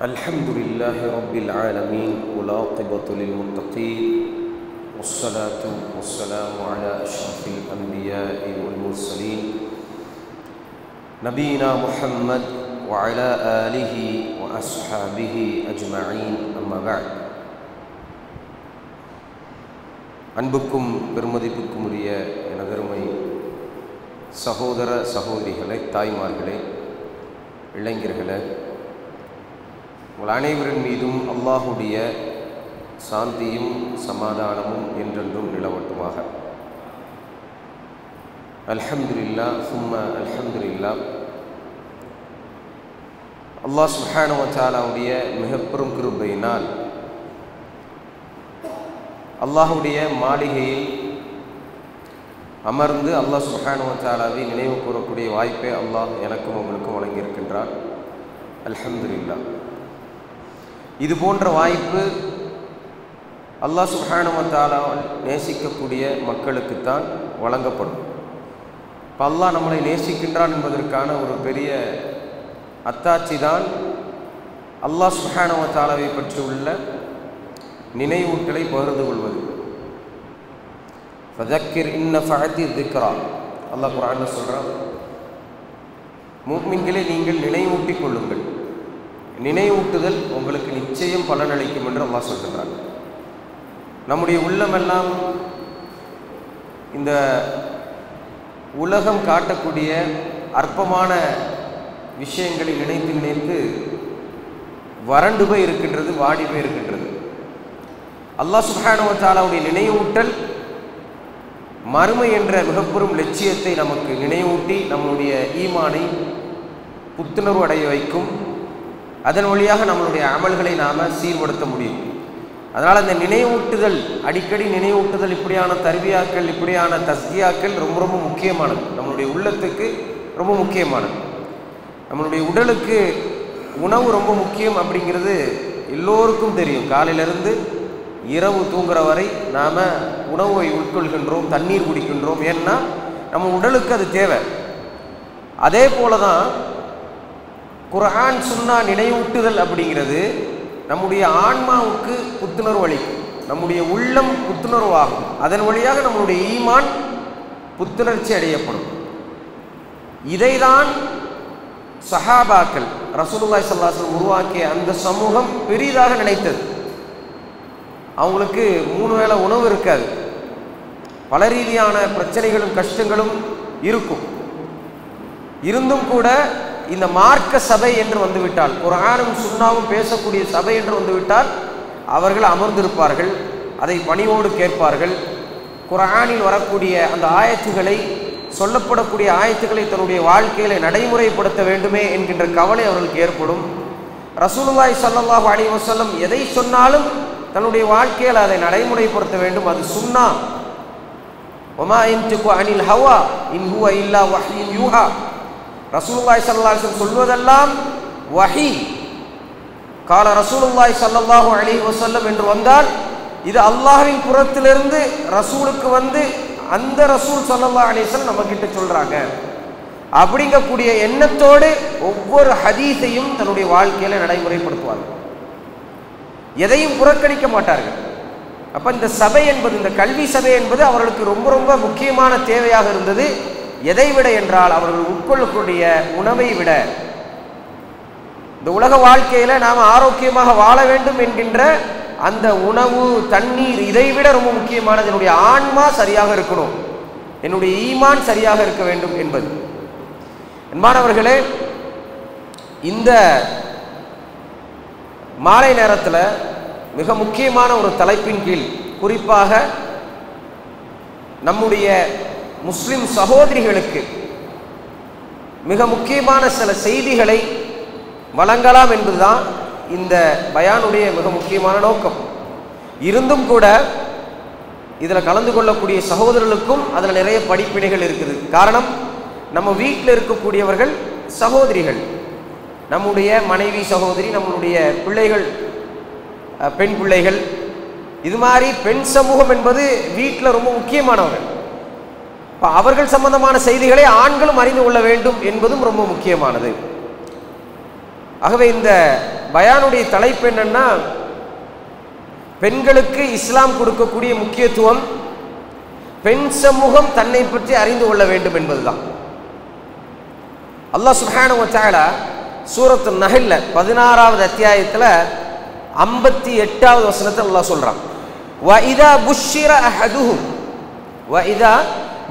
الحمد لله رب العالمين والعاقبة للمتقين والصلاة والسلام على أشرف الأنبياء والمرسلين نبينا محمد وعلى آله وأصحابه أجمعين أما بعد அன்புக்கும் பெருமதிப்புக்கும் உரிய எனதருமை சகோதர சகோதரிகளே, தாய்மார்களே, இளைஞர்களே, உங்கள் அனைவரின் மீதும் அல்லாஹுடைய சாந்தியும் சமாதானமும் என்றென்றும் நிலவட்டுமாக. அல்ஹம்துலில்லாஹ் சும்ம அல்ஹம்துலில்லாஹ். அல்லாஹ் சுப்ஹானஹு வ தஆலாவுடைய மிகப்பெரும் கிருபையினால் அல்லாஹுடைய மாளிகையில் அமர்ந்து அல்லாஹ் சுப்ஹானஹு வ தஆலாவை நினைவு கூறக்கூடிய வாய்ப்பை அல்லாஹ் எனக்கும் உங்களுக்கும் வழங்கியிருக்கின்றார். அல்ஹம்துலில்லாஹ். இது போன்ற வாய்ப்பு அல்லாஹ் சுப்ஹானஹு வ தஆலாவால் நேசிக்கக்கூடிய மக்களுக்குத்தான் வழங்கப்படும். இப்போ அல்லாஹ் நம்மளை நேசிக்கின்றான் என்பதற்கான ஒரு பெரிய அத்தாட்சி தான் அல்லாஹ் சுப்ஹானஹு வ தஆலாவை பற்றி உள்ள நினைவூட்டலை பகிர்ந்து கொள்வது. ஃபதக்கிர் இன்ன ஃபஅத்தி திக்ரா, அல்லாஹ் குர்ஆனில் சொல்கிறான், முஃமின்களே நீங்கள் நினைவூட்டிக் கொள்ளுங்கள், நினைவூட்டுதல் உங்களுக்கு நிச்சயம் பலனளிக்கும் என்று அல்லாஹ் சொல்கிறான். நம்முடைய உள்ளமெல்லாம் இந்த உலகம் காட்டக்கூடிய அற்பமான விஷயங்களை நினைத்து நினைத்து வறண்டு போய் இருக்கின்றது, வாடி போய் இருக்கின்றது. அல்லாஹ் சுப்ஹானஹு வ தஆலாவுடைய நினைவூட்டல் மறுமை என்ற மிகப்பெரும் லட்சியத்தை நமக்கு நினைவூட்டி நம்முடைய ஈமானை புத்துணர்வு அடைய வைக்கும். அதன் வழியாக நம்மளுடைய அமல்களை நாம் சீர்படுத்த முடியும். அதனால் அந்த நினைவூட்டுதல், அடிக்கடி நினைவூட்டுதல், இப்படியான தர்பியாக்கள், இப்படியான தஸ்கியாக்கள் ரொம்ப ரொம்ப முக்கியமானது. நம்மளுடைய உள்ளத்துக்கு ரொம்ப முக்கியமானது. நம்மளுடைய உடலுக்கு உணவு ரொம்ப முக்கியம் அப்படிங்கிறது எல்லோருக்கும் தெரியும். காலையிலிருந்து இரவு தூங்குற வரை நாம் உணவை உட்கொள்கின்றோம், தண்ணீர் குடிக்கின்றோம். ஏன்னா நம்ம உடலுக்கு அது தேவை. அதே போல தான் குர்ஆன் சுன்னா நினைவூட்டுதல் அப்படிங்கிறது நம்முடைய ஆன்மாவுக்கு புத்துணர்வு அளிக்கும், நம்முடைய உள்ளம் புத்துணர்வாகும். அதன் வழியாக நம்மளுடைய ஈமான் புத்துணர்ச்சி அடையப்படும். இதைதான் சஹாபாக்கள் ரசூலுல்லாஹி ஸல்லல்லாஹு அலைஹி வஸல்லம் உருவாக்கிய அந்த சமூகம் பெரிதாக நினைத்தது. அவங்களுக்கு 3 வேளை உணவு இருக்காது, பல ரீதியான பிரச்சனைகளும் கஷ்டங்களும் இருக்கும். இருந்தும் கூட இந்த மார்க்க சபை என்று வந்துவிட்டால், குர்ஆனும் சுன்னாவும் பேசக்கூடிய சபை என்று வந்துவிட்டால் அவர்கள் அமர்ந்திருப்பார்கள், அதை பணிவோடு கேட்பார்கள். குர்ஆனில் வரக்கூடிய அந்த ஆயத்துகளை, சொல்லப்படக்கூடிய ஆயத்துக்களை தன்னுடைய வாழ்க்கையில நடைமுறைப்படுத்த வேண்டுமே என்கின்ற கவலை அவர்களுக்கு ஏற்படும். ரசூலுல்லாஹி ஸல்லல்லாஹு அலைஹி வஸல்லம் எதை சொன்னாலும் தன்னுடைய வாழ்க்கையில் அதை நடைமுறைப்படுத்த வேண்டும். அது சுன்னா. வமா யன்திகு அனில் ஹவா இன் ஹுவ இல்லா வஹ்யுன் யூஹா. ரசூலுல்லாஹி ஸல்லல்லாஹு அலைஹி வஸல்லம் சொல்வதெல்லாம் வஹி. கால ரசூலுல்லாஹி ஸல்லல்லாஹு அலைஹி வஸல்லம் என்று வந்தால் இது அல்லாஹ்வின் புறத்திலிருந்து ரசூலுக்கு வந்து அந்த ரசூல் ஸல்லல்லாஹு அலைஹி வஸல்லம் நம்ம கிட்ட சொல்றாங்க அப்படிங்கக்கூடிய எண்ணத்தோடு ஒவ்வொரு ஹதீஸையும் தன்னுடைய வாழ்க்கையில நடைமுறைப்படுத்துவார்கள். எதையும் புறக்கணிக்க மாட்டார்கள். அப்ப இந்த சபை என்பது, இந்த கல்வி சபை என்பது அவர்களுக்கு ரொம்ப ரொம்ப முக்கியமான தேவையாக இருந்தது. எதை விட என்றால் அவர்கள் உட்கொள்ளக்கூடிய உணவை விட, இந்த உலக வாழ்க்கையில நாம் ஆரோக்கியமாக வாழ வேண்டும் என்கின்ற அந்த உணவு, தண்ணீர், இதை விட ரொம்ப முக்கியமானது என்னுடைய ஆன்மா சரியாக இருக்கணும், என்னுடைய ஈமான் சரியாக இருக்க வேண்டும் என்பது. அன்பானவர்களே, இந்த மாலை நேரத்தில் மிக முக்கியமான ஒரு தலைப்பின் கீழ், குறிப்பாக நம்முடைய முஸ்லிம் சகோதரிகளுக்கு மிக முக்கியமான சில செய்திகளை வழங்கலாம் என்பதுதான் இந்த பயானுடைய மிக முக்கியமான நோக்கம். இருந்தும் கூட இதில் கலந்து கொள்ளக்கூடிய சகோதரர்களுக்கும் அதில் நிறைய படிப்பினைகள் இருக்குது. காரணம், நம்ம வீட்டில் இருக்கக்கூடியவர்கள் சகோதரிகள், நம்முடைய மனைவி சகோதரி, நம்மளுடைய பிள்ளைகள் பெண் பிள்ளைகள், இது மாதிரி பெண் சமூகம் என்பது வீட்டில் ரொம்ப முக்கியமானவர்கள். இப்போ அவர்கள் சம்பந்தமான செய்திகளை ஆண்களும் அறிந்து கொள்ள வேண்டும் என்பதும் ரொம்ப முக்கியமானது. ஆகவே இந்த பயானுடைய தலைப்பு என்னன்னா, பெண்களுக்கு இஸ்லாம் கொடுக்கக்கூடிய முக்கியத்துவம், பெண் சமூகம் தன்னை பற்றி அறிந்து கொள்ள வேண்டும் என்பதுதான். அல்லாஹ் சுப்ஹானஹு வ தஆலா சூரத்து நஹ்ல்ல 16வது அத்தியாயத்துல 58வது வசனத்தை அல்லாஹ் சொல்றான், وَإِذَا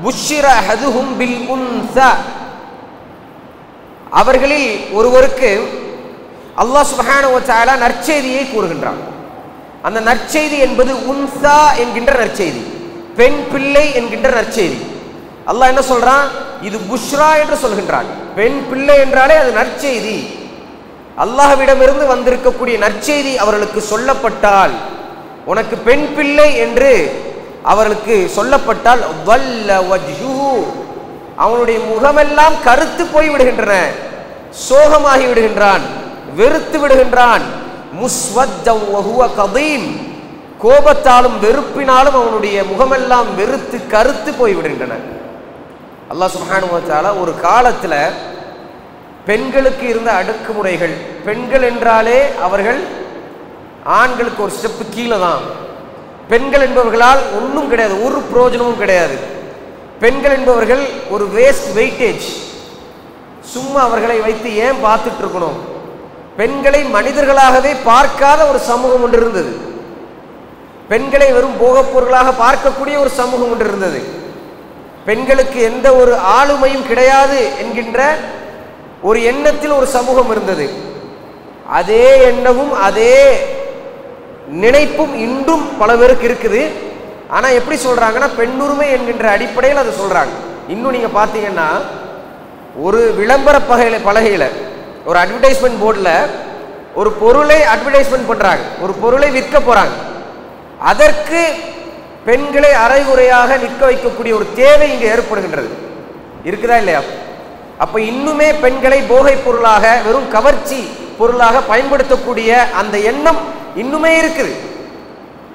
بُشِّرَ أَحَدُهُمْ بِالْأُنْثَى. அவர்களில் ஒருவருக்கு அல்லாஹ் சுப்ஹானஹு வ தஆலா நற்செய்தியை கூறுகின்றான். அந்த நற்செய்தி என்பது உன்சா என்கின்ற நற்செய்தி, பெண் பிள்ளை என்கின்ற நற்செய்தி. அல்லாஹ் என்ன சொல்றான்? இது புஷ்ரா என்று சொல்கின்றான். பெண் பிள்ளை என்றாலே அது நற்செய்தி. அல்லாஹ்விடமிருந்து வந்திருக்கக்கூடிய நற்செய்தி அவர்களுக்கு சொல்லப்பட்டால், உனக்கு பெண் பிள்ளை என்று அவர்களுக்கு சொல்லப்பட்டால், வல்ல வஜ்ஹுஹு, அவனுடைய முகமெல்லாம் கருத்து போய் விடுகின்றன, சோகமாகி விடுகின்றான், வெறுத்து விடுகின்றான். முஸ்வத்தம் வஹுவ கதீம், கோபத்தாலும் வெறுப்பினாலும் அவனுடைய முகமெல்லாம் வெறுத்து கருத்து போய் விடுகின்றன. அல்லாஹ் சுப்ஹானஹு வ தஆலா ஒரு காலத்துல பெண்களுக்கு இருந்த அடக்குமுறைகள், பெண்கள் என்றாலே அவர்கள் ஆண்களுக்கு ஒரு ஸ்டெப்பு கீழே தான். பெண்கள் என்பவர்களால் ஒன்றும் கிடையாது, ஒரு பிரயோஜனமும் கிடையாது. பெண்கள் என்பவர்கள் ஒரு வேஸ்ட் வெயிட்டேஜ். சும்மா அவர்களை வைத்து ஏன் பார்த்துட்டு இருக்கணும்? பெண்களை மனிதர்களாகவே பார்க்காத ஒரு சமூகம் ஒன்று இருந்தது. பெண்களை வெறும் போகப் பொருளாக பார்க்கக்கூடிய ஒரு சமூகம் ஒன்று இருந்தது. பெண்களுக்கு எந்த ஒரு ஆளுமையும் கிடையாது என்கின்ற ஒரு எண்ணத்தில் ஒரு சமூகம் இருந்தது. அதே எண்ணமும் அதே நினைப்பும் இன்றும் பல பேருக்கு இருக்குது. ஆனா எப்படி சொல்றாங்கன்னா, பெண்ணுரிமை என்கின்ற அடிப்படையில் அதை சொல்றாங்க. இன்னும் நீங்க பாத்தீங்கன்னா, ஒரு விளம்பர பலகையில, ஒரு அட்வர்டைஸ்மெண்ட் போர்டில் ஒரு பொருளை அட்வர்டைஸ்மெண்ட் பண்றாங்க, ஒரு பொருளை விற்க போறாங்க. அதற்கு பெண்களை அரைகுறையாக நிற்க வைக்கக்கூடிய ஒரு தேவை இங்கு ஏற்படுகின்றது. இருக்குதா இல்லையா? அப்ப இன்னுமே பெண்களை போகைப் பொருளாக, வெறும் கவர்ச்சி பொருளாக பயன்படுத்தக்கூடிய அந்த எண்ணம் இன்னுமே இருக்குது.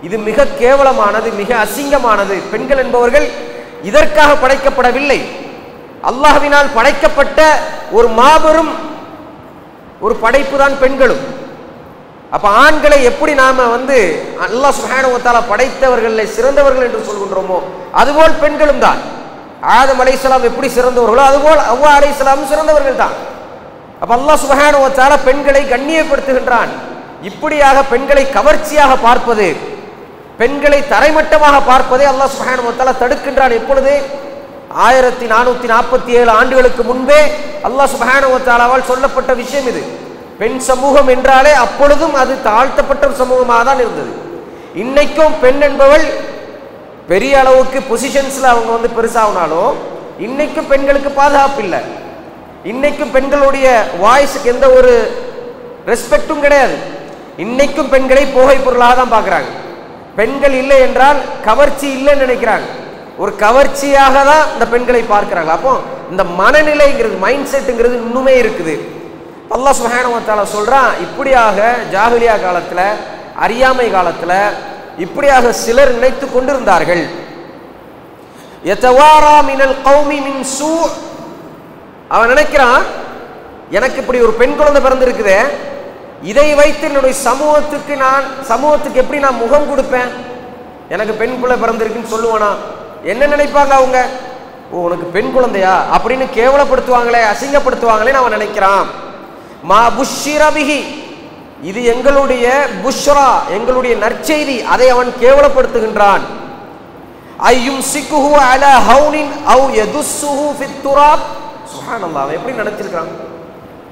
இது மிக கேவலமானது, மிக அசிங்கமானது. பெண்கள் என்பவர்கள் இதற்காக படைக்கப்படவில்லை. அல்லாஹ்வினால் படைக்கப்பட்ட ஒரு மாபெரும் ஒரு படைப்பு தான் பெண்களும். அப்ப ஆண்களை எப்படி நாம அல்லாஹ் சுப்ஹானஹு வ தஆலா படைத்தவர்களில் சிறந்தவர்கள் என்று சொல்கின்றோமோ, அதுபோல் பெண்களும் தான். ஆதம் அலைஹிஸ்ஸலாம் எப்படி சிறந்தவர்களோ அதுபோல் ஹவ்வா அலைஹிஸ்ஸலாம் சிறந்தவர்கள் தான். அப்ப அல்லாஹ் சுப்ஹானஹு வ தஆலா பெண்களை கண்ணியப்படுத்துகின்றான். இப்படியாக பெண்களை கவர்ச்சியாக பார்ப்பது, பெண்களை தரைமட்டமாக பார்ப்பதை அல்லாஹ் சுப்ஹானஹு வ தஆலா தடுக்கின்றான். எப்பொழுது? 1447 ஆண்டுகளுக்கு முன்பே அல்லாஹ் சுப்ஹானஹு வ தஆலாவால் சொல்லப்பட்ட விஷயம் இது. பெண் சமூகம் என்றாலே அப்பொழுதும் அது தாழ்த்தப்பட்ட ஒரு சமூகமாக தான் இருந்தது. இன்னைக்கும் பெண் என்பவள் பெரிய அளவுக்கு பொசிஷன்ஸ்ல அவங்க பெருசாகினாலும் இன்னைக்கும் பெண்களுக்கு பாதுகாப்பு இல்லை. இன்னைக்கும் பெண்களுடைய வாய்ஸுக்கு எந்த ஒரு ரெஸ்பெக்டும் கிடையாது. இன்னைக்கும் பெண்களை போகை பொருளாக தான் பார்க்குறாங்க. பெண்கள் இல்லை என்றால் கவர்ச்சி இல்லைன்னு நினைக்கிறாங்க. ஒரு கவர்ச்சியாக தான் இந்த பெண்களை பார்க்கிறாங்க. அப்போ இந்த மனநிலைங்கிறது, மைண்ட் செட்டுங்கிறது இன்னுமே இருக்குது. அல்லாஹ் சுப்ஹானஹு வ தஆலா சொல்றான், இப்படியாக ஜாஹிலியா காலத்துல, அறியாமை காலத்துல இப்படியாக சிலர் நினைத்து கொண்டிருந்தார்கள். யதவாரா மினல் கௌமி மின் சூ, அவன் நினைக்கிறான், எனக்கு இப்படி ஒரு பெண் குழந்தை பிறந்திருக்குதே, இதை வைத்து என்னுடைய சமூகத்துக்கு எப்படி நான் முகம் கொடுப்பேன்? எனக்கு பெண் குழந்தை பிறந்திருக்குன்னு சொல்லுவானா? என்ன நினைப்பாங்க அவங்க? ஓ, உனக்கு பெண் குழந்தையா அப்படின்னு கேவலப்படுத்துவாங்களே, அசிங்கப்படுத்துவாங்களே அவன் நினைக்கிறான். மா புஷ்ஷிர பிஹி, இது எங்களுடைய புஷ்ரா, எங்களுடைய நற்செய்தி, அதை அவன் கேவலப்படுத்துகின்றான். ஐயும்சிகுஹு அலா ஹவுனின் அவ் யதுஸ்ஸுஹு ஃபித் துராப். சுப்ஹானல்லாஹ், அவன் எப்படி நினைச்சிருக்கான்?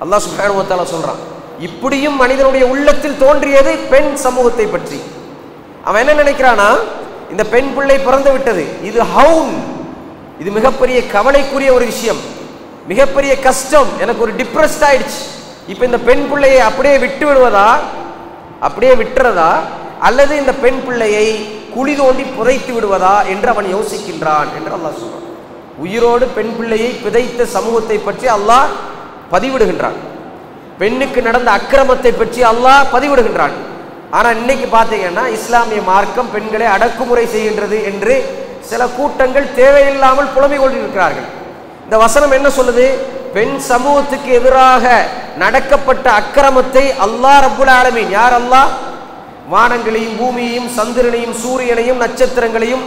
அல்லாஹ் சுப்ஹானஹு வ தஆலா சொல்றான், இப்படியும் மனிதனுடைய உள்ளத்தில் தோன்றியது பெண் சமூகத்தை பற்றி. அவன் என்ன நினைக்கிறானா, இந்த பெண் பிள்ளை பிறந்து விட்டது, இது ஹவுன், இது மிகப்பெரிய கவலைக்குரிய ஒரு விஷயம், மிகப்பெரிய கஷ்டம், எனக்கு ஒரு டிப்ரெஸ்ட் ஆயிடுச்சு. இப்ப இந்த பெண் பிள்ளையை அப்படியே விட்டு விடுவதா, அப்படியே விட்டுறதா, அல்லது இந்த பெண் பிள்ளையை குழி தோண்டி புதைத்து விடுவதா என்று அவன் யோசிக்கின்றான் என்று அல்லாஹ் சொல்றான். உயிரோடு பெண் பிள்ளையை புதைத்த சமூகத்தை பற்றி அல்லாஹ் பதிவிடுகின்றான். பெண்ணுக்கு நடந்த அக்கிரமத்தை பற்றி அல்லாஹ் பதிவிடுகின்றான். ஆனா இன்னைக்கு பாத்தீங்கன்னா இஸ்லாமிய மார்க்கம் பெண்களை அடக்குமுறை செய்கின்றது என்று சில கூட்டங்கள் தேவையில்லாமல் புலம்பிக் கொண்டிருக்கிறார்கள். இந்த வசனம் என்ன சொல்லுது? பெண் சமூகத்துக்கு எதிராக நடக்கப்பட்ட அக்கிரமத்தை அல்லாஹ் ரப்புல் ஆலமீன், யார் அல்லாஹ்? வானங்களையும் பூமியையும் சந்திரனையும் சூரியனையும் நட்சத்திரங்களையும்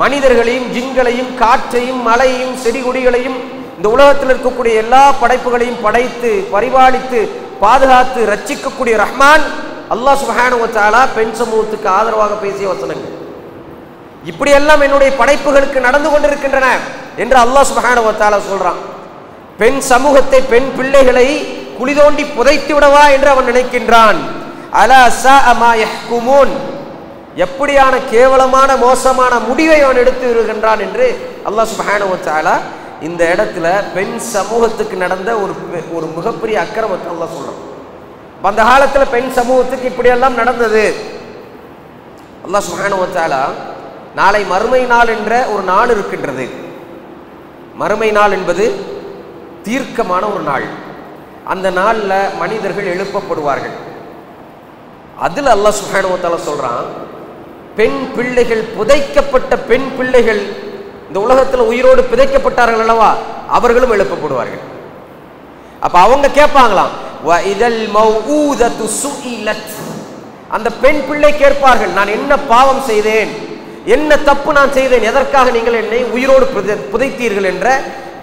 மனிதர்களையும் ஜின்களையும் காற்றையும் மலையையும் செடி கொடிகளையும் இந்த உலகத்தில் இருக்கக்கூடிய எல்லா படைப்புகளையும் படைத்து பரிபாலித்து பாதுகாத்து ரட்சிக்கக்கூடிய ரஹ்மான் அல்லாஹ் சுப்ஹானஹு வ தஆலா பெண் சமூகத்துக்கு ஆதரவாக பேசிய வசனங்கள். இப்படியெல்லாம் என்னுடைய படைப்புகளுக்கு நடந்து கொண்டிருக்கின்றன என்று அல்லாஹ் சுப்ஹானஹு வ தஆலா சொல்றான். பெண் சமூகத்தை, பெண் பிள்ளைகளை குழி தோண்டி புதைத்து விடவா என்று அவன் நினைக்கின்றான். அலா ஸாஅ மா யஹ்குமூன், எப்படியான கேவலமான மோசமான முடிவை அவன் எடுத்து வருகின்றான் என்று அல்லாஹ் சுப்ஹானஹு வ தஆலா இந்த இடத்துல பெண் சமூகத்துக்கு நடந்த ஒரு மிகப்பெரிய அக்கிரமத்தை அல்லாஹ் சொல்றான். அந்த காலத்துல பெண் சமூகத்துக்கு இப்படியெல்லாம் நடந்தது. அல்லாஹ் சுப்ஹானஹு வ தஆலா நாளை மறுமை நாள் என்ற ஒரு நாள் இருக்கின்றது. மறுமை நாள் என்பது தீர்க்கமான ஒரு நாள். அந்த நாளில் மனிதர்கள் எழுப்பப்படுவார்கள். அதில் அல்லாஹ் சுப்ஹானஹு வ தஆலா சொல்றான், பெண் பிள்ளைகள், புதைக்கப்பட்ட பெண் பிள்ளைகள் இந்த உலகத்தில் உயிரோடு புதைக்கப்பட்டார்கள் அல்லவா, அவர்களும் எழுப்பப்படுவார்கள். அப்ப அவங்க கேட்பாங்களாம், வ இதல் மௌஊதத்து சுஇலத், அந்த பெண் பிள்ளை கேட்பார்கள், நான் என்ன பாவம் செய்தேன், என்ன தப்பு நான் செய்தேன், எதற்காக நீங்கள் என்னை உயிரோடு புதைத்தீர்கள் என்ற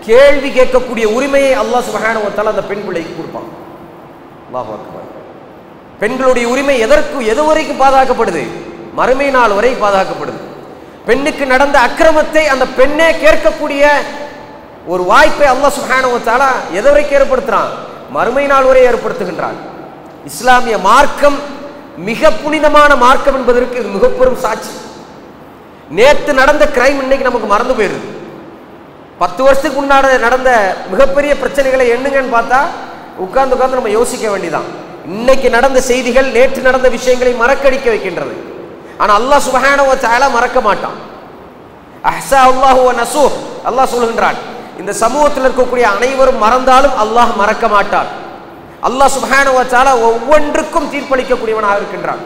கேள்வி கேட்கக்கூடிய உரிமையை அல்லாஹ் சுப்ஹானஹு வ தஆலா அந்த பெண் பிள்ளைக்கு கொடுப்பான். அல்லாஹு அக்பர். பெண்களுடைய உரிமை எது வரைக்கும் பாதுகாக்கப்படுது? மறுமை நாள் வரை பாதுகாக்கப்படுது. பெண்ணுக்கு நடந்த அக்கிரமத்தை அந்த பெண்ணே கேட்கக்கூடிய ஒரு வாய்ப்பை அல்லாஹ் சுப்ஹானஹு வ தஆலா எது வரைக்கும் ஏற்படுத்துறான்? மறுமை நாள் வரை ஏற்படுத்துகின்றான். இஸ்லாமிய மார்க்கம் மிக புனிதமான மார்க்கம் என்பதற்கு இது மிக பெரும் சாட்சி. நேற்று நடந்த கிரைம் இன்னைக்கு நமக்கு மறந்து போயிருது. 10 வருஷத்துக்கு முன்னாடி நடந்த மிகப்பெரிய பிரச்சனைகளை எண்ணுங்கன்னு பார்த்தா உட்கார்ந்து நம்ம யோசிக்க வேண்டியதான். இன்னைக்கு நடந்த செய்திகள் நேற்று நடந்த விஷயங்களை மறக்கடிக்க வைக்கின்றது. ஆனா அல்லாஹ் சுப்ஹானஹு வ தஆலா மறக்க மாட்டான். அஹ்ஸா அல்லாஹு வ நஸூஹ், அல்லாஹ் சொல்கின்றான், இந்த சமூகத்தில் இருக்கக்கூடிய அனைவரும் மறந்தாலும் அல்லாஹ் மறக்க மாட்டான். அல்லாஹ் சுப்ஹானஹு வ தஆலா ஒவ்வொன்றுக்கும் தீர்ப்பளிக்கக்கூடியவனாக இருக்கின்றான்.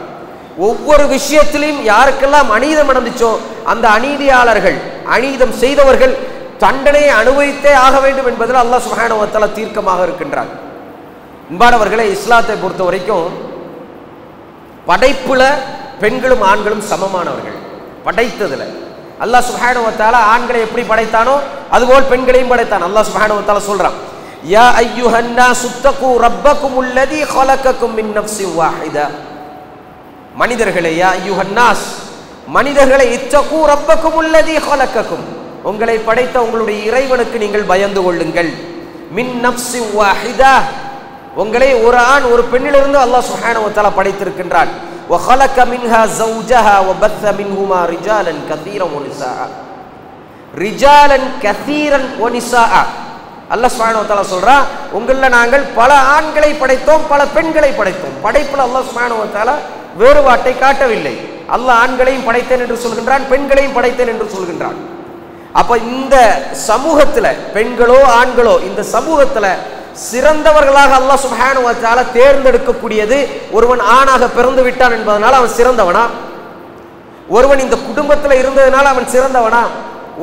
ஒவ்வொரு விஷயத்திலையும் யாருக்கெல்லாம் அநீதம் நடந்துச்சோ அந்த அநீதியாளர்கள், அநீதம் செய்தவர்கள் தண்டனையை அனுபவித்தே ஆக வேண்டும் என்பதில் அல்லாஹ் சுப்ஹானஹு வ தஆலா தீர்க்கமாக இருக்கின்றான். அன்பானவர்களே, இஸ்லாத்தை பொறுத்த வரைக்கும் படைப்புல பெண்களும் ஆண்களும் சமமானவர்கள். படைத்ததுல அல்லாஹ் சுப்ஹானஹு வ தஆலா ஆண்களை எப்படி படைத்தானோ அதுபோல் பெண்களையும் படைத்தான். அல்லாஹ் சுப்ஹானஹு வ தஆலா சொல்றான், யா அய்யுஹன் நாஸ் தகு ரப்பக்கும் அல்லதி خلقக்கும் மின் நஃப்ஸின் வாஹிதா, மனிதர்களே, யா அய்யுஹன் நாஸ், மனிதர்களே, இத்தகு ரப்பக்கும் அல்லதி خلقக்கும், உங்களை படைத்த உங்களுடைய இறைவனுக்கு நீங்கள் பயந்து கொள்ளுங்கள். மின் நஃப்ஸின் வாஹிதா, உங்களை ஒரு ஆண் ஒரு பெண்ணிலிருந்து அல்லாஹ் சுப்ஹானஹு வ தஆலா படைத்திருக்கின்றான். وخلق منها زوجها وبث منهما رجالا كثيرا ونساء, رجالا كثيرا ونساء. அல்லாஹ் சுப்ஹானஹு வ தஆலா சொல்றா, உங்கள நாங்கள் பல ஆண்களை படைத்தோம், பல பெண்களை படைத்தோம். படைப்புல அல்லாஹ் சுப்ஹானஹு வ தஆலா வேறுபாட்டை காட்டவில்லை. அல்லாஹ் ஆண்களையும் படைத்தேன் என்று சொல்கின்றான், பெண்களையும் படைத்தேன் என்று சொல்கின்றான். அப்ப இந்த சமூகத்துல பெண்களோ ஆண்களோ இந்த சமூகத்துல சிறந்தவர்களாக அல்லாஹ் சுப்ஹானஹு வ தஆலா தேர்ந்தெடுக்கக்கூடியது ஒருவன் ஆணாக பிறந்து விட்டான் என்பதனால அவன் சிறந்தவனா? ஒருவன் இந்த குடும்பத்தில் இருந்ததனால அவன் சிறந்தவனா?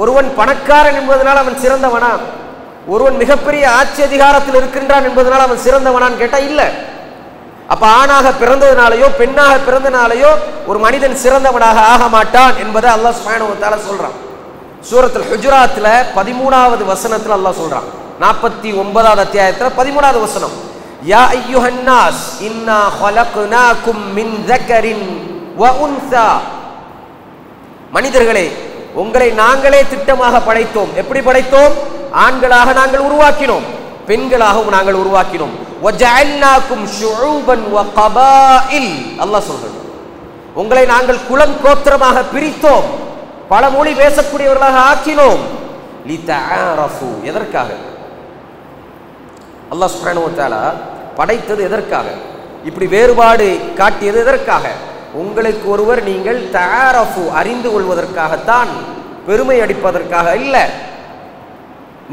ஒருவன் பணக்காரன் என்பதனால அவன் சிறந்தவனா? ஒருவன் மிகப்பெரிய ஆட்சி அதிகாரத்தில் இருக்கின்றான் என்பதனால அவன் சிறந்தவனான்னு கேட்டா இல்ல. அப்ப ஆணாக பிறந்ததுனாலயோ பெண்ணாக பிறந்தனாலயோ ஒரு மனிதன் சிறந்தவனாக ஆக மாட்டான் என்பதை அல்லாஹ் சுப்ஹானஹு வ தஆலா சொல்றான். சூரத்துல் ஹுஜராத்ல 13வது வசனத்துல அல்லாஹ் சொல்றான், 49வது அத்தியாயத்துல 13வது வசனம், யா அய்யுஹன் நாஸ் இன்னா خلقناكم من ذكر وانثى, மனிதர்களே, உங்களை நாங்களே திட்டமாக படைத்தோம். எப்படி படைத்தோம்? ஆண்களாக நாங்கள் உருவாக்கினோம், பெண்களாகவும் நாங்கள் உருவாக்கினோம். وجعلناكم شعوبا وقبائل, அல்லாஹ் சொல்றான், உங்களை நாங்கள் குலம் கோத்திரமாக பிரித்தோம், பல மொழி பேசக்கூடியவர்களாக ஆக்கினோம். லிதஆரஃபு, எதற்காக? அல்லாஹ் சுப்ஹானஹு வ தஆலா படைத்தது எதற்காக? இப்படி வேறுபாடு காட்டியது எதற்காக? உங்களுக்கு ஒருவர் நீங்கள் தஆரஃபு, அறிந்து கொள்வதற்காகத்தான், பெருமை அடிப்பதற்காக இல்ல.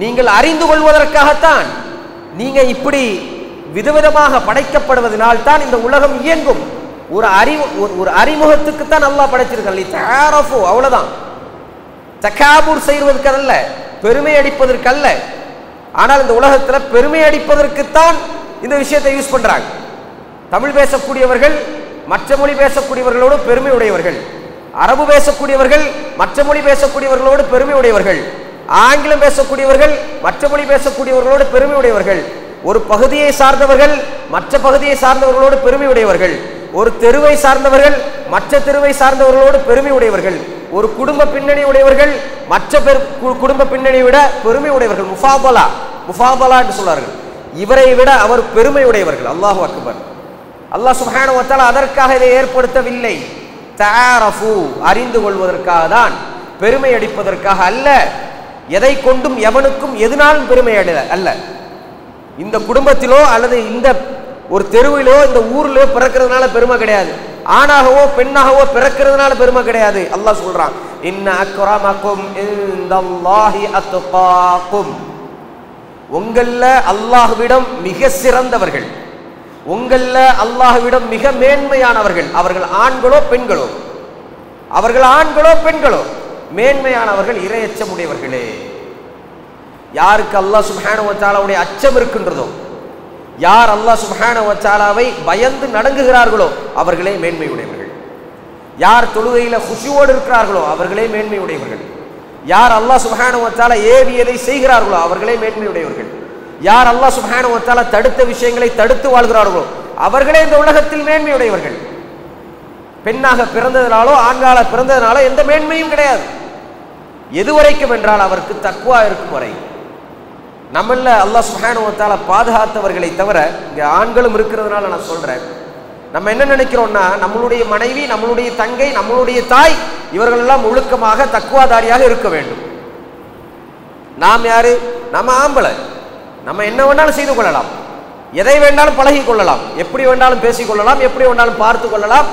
நீங்கள் அறிந்து கொள்வதற்காகத்தான். நீங்க இப்படி விதவிதமாக படைக்கப்படுவதனால் தான் இந்த உலகம் இயங்கும். ஒரு அறிமுகத்துக்குத்தான் அல்லாஹ் படைச்சிருக்கான். தஆரஃபு, அவ்வளவுதான். தகாபுர் செய்வதற்கு அல்ல, பெருமை அடிப்பதற்கு அல்ல. ஆனால் இந்த உலகத்தில் பெருமை அடிப்பதற்குத்தான் இந்த விஷயத்தை யூஸ் பண்றாங்க. தமிழ் பேசக்கூடியவர்கள் மற்ற மொழி பேசக்கூடியவர்களோடு பெருமை உடையவர்கள், அரபு பேசக்கூடியவர்கள் மற்ற மொழி பேசக்கூடியவர்களோடு பெருமை உடையவர்கள், ஆங்கிலம் பேசக்கூடியவர்கள் மற்ற மொழி பேசக்கூடியவர்களோடு பெருமை உடையவர்கள், ஒரு பகுதியை சார்ந்தவர்கள் மற்ற பகுதியை சார்ந்தவர்களோடு பெருமை உடையவர்கள், ஒரு தெருவை சார்ந்தவர்கள் மற்ற தெருவை சார்ந்தவர்களோடு பெருமை உடையவர்கள், ஒரு குடும்ப பின்னணி உடையவர்கள் மற்ற குடும்ப பின்னணியை விட பெருமை உடையவர்கள். முஃபாபலா என்று சொல்வார்கள். இவரை விட அவர் பெருமை உடையவர்கள். அல்லாஹு அக்பர். அல்லாஹ் சுப்ஹானஹு வ தஆலா அதற்காக இதை ஏற்படுத்தவில்லை. தஆரஃபு, அறிந்து கொள்வதற்காக தான், பெருமை அடிப்பதற்காக அல்ல. எதை கொண்டும் எவனுக்கும் எதனாலும் பெருமை அல்ல. இந்த குடும்பத்திலோ அல்லது இந்த ஒரு தெருவிலோ இந்த ஊரிலோ பிறக்கிறதுனால பெருமை கிடையாது. ஆணாகவோ பெண்ணாகவோ பிறக்கிறதுனால பெருமை கிடையாது. அல்லாஹ் சொல்றான், இன்ன அக்ரமக்கும் இன்தல்லாஹி அத்காக்கும், உங்கள அல்லாஹ்விடம் மிக சிறந்தவர்கள், உங்கள அல்லாஹ்விடம் மிக மேன்மையானவர்கள், அவர்கள் ஆண்களோ பெண்களோ, அவர்கள் ஆண்களோ பெண்களோ, மேன்மையானவர்கள் இறையச்சமுடையவர்களே. யாருக்கு அல்லாஹ் சுப்ஹானஹு வ தஆலாவுடைய அச்சம் இருக்கின்றதோ, யார் அல்லாஹ் சுப்ஹானஹு வ தஆலாவை பயந்து நடங்குகிறார்களோ அவர்களே மேன்மையுடையவர்கள். யார் தொழுகையில குஷுவோடு இருக்கிறார்களோ அவர்களே மேன்மையுடையவர்கள். யார் அல்லாஹ் சுப்ஹானஹு வ தஆலா ஏவியதை செய்கிறார்களோ அவர்களே மேன்மையுடையவர்கள். யார் அல்லாஹ் சுப்ஹானஹு வ தஆலா தடுத்த விஷயங்களை தடுத்து வாழ்கிறார்களோ அவர்களே இந்த உலகத்தில் மேன்மையுடையவர்கள். பெண்ணாக பிறந்ததனாலோ ஆண்கால பிறந்ததனாலோ எந்த மேன்மையும் கிடையாது. எதுவரைக்கும் என்றால் அவருக்கு தக்வா இருக்கும் வரை. நம்மள அல்லாஹ் சுப்ஹானஹு வ தஆலா பாதுகாத்தவர்களை தவிர, இங்க ஆண்களும் இருக்கிறதுனால நான் சொல்றேன், நம்ம என்ன நினைக்கிறோம்னா நம்மளுடைய மனைவி, நம்மளுடைய தங்கை, நம்மளுடைய தாய், இவர்கள் எல்லாம் ஒழுக்கமாக தக்வாதாரியாக இருக்க வேண்டும். நாம் யாரு? நம்ம ஆம்பளை. நம்ம என்ன வேண்டாலும் செய்து கொள்ளலாம், எதை வேண்டாலும் பழகி கொள்ளலாம், எப்படி வேண்டாலும் பேசிக் கொள்ளலாம், எப்படி வேண்டாலும் பார்த்து கொள்ளலாம்,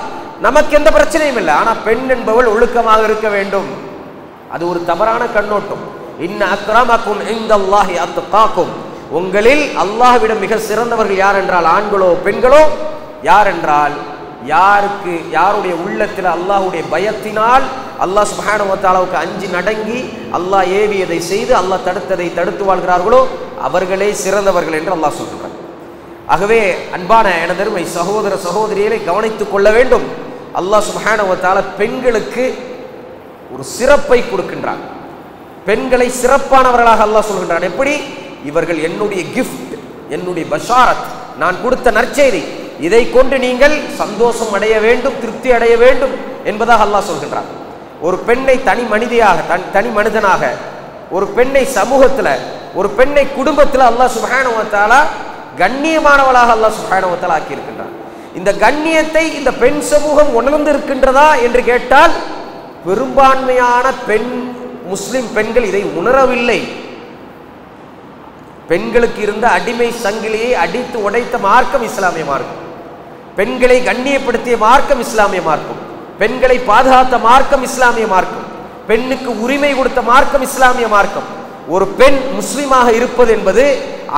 நமக்கு எந்த பிரச்சனையும் இல்லை. ஆனா பெண் என்பவள் ஒழுக்கமாக இருக்க வேண்டும். அது ஒரு தவறான கண்ணோட்டம். இன்ன அக்ரமக்கும் இன்தல்லாஹி அத்காக்கும், உங்களில் அல்லாஹ்விடம் மிக சிறந்தவர்கள் யார் என்றால் ஆண்களோ பெண்களோ, யார் என்றால் யாருக்கு யாருடைய உள்ளத்தில் அல்லாஹ்வுடைய பயத்தினால் அல்லாஹ் சுப்ஹானஹு வ தஆலாவுக்கு அஞ்சி நடங்கி அல்லாஹ் ஏவியதை செய்து அல்லாஹ் தடுத்ததை தடுத்து வாழ்கிறார்களோ அவர்களே சிறந்தவர்கள் என்று அல்லாஹ் சொல்கிறார். ஆகவே அன்பான எனதருமை சகோதர சகோதரிகளை கவனித்துக் கொள்ள வேண்டும். அல்லாஹ் சுப்ஹானஹு வ தஆலா பெண்களுக்கு ஒரு சிறப்பை கொடுக்கின்றார். பெண்களை சிறப்பானவர்களாக அல்லாஹ் சொல்கின்றான். எப்படி? இவர்கள் என்னுடைய கிஃப்ட், என்னுடைய பஷாரத், நான் கொடுத்த நற்செய்தி, இதை கொண்டு நீங்கள் சந்தோஷம் அடைய வேண்டும், திருப்தி அடைய வேண்டும் என்பதாக அல்லாஹ் சொல்கின்றான். ஒரு பெண்ணை தனி மனிதியாக, தனி மனிதனாக, ஒரு பெண்ணை சமூகத்தில், ஒரு பெண்ணை குடும்பத்தில் அல்லாஹ் சுப்ஹானஹு வ தஆலா கண்ணியமானவளாக அல்லாஹ் சுப்ஹானஹு வ தஆலா ஆக்கி இருக்கின்றான். இந்த கண்ணியத்தை இந்த பெண் சமூகம் உணர்ந்து இருக்கின்றதா என்று கேட்டால் பெரும்பான்மையான முஸ்லிம் பெண்கள் இதை உணரவில்லை. பெண்களுக்கு இருந்த அடிமை சங்கிலியை அடித்து உடைத்த மார்க்கம் இஸ்லாமிய மார்க்கம். பெண்களை கண்ணியப்படுத்திய மார்க்கம் இஸ்லாமிய மார்க்கம். பெண்களை பாதுகாத்த மார்க்கம் இஸ்லாமிய மார்க்கம். பெண்ணுக்கு உரிமை கொடுத்த மார்க்கம் இஸ்லாமிய மார்க்கம். ஒரு பெண் முஸ்லிமாக இருப்பது என்பது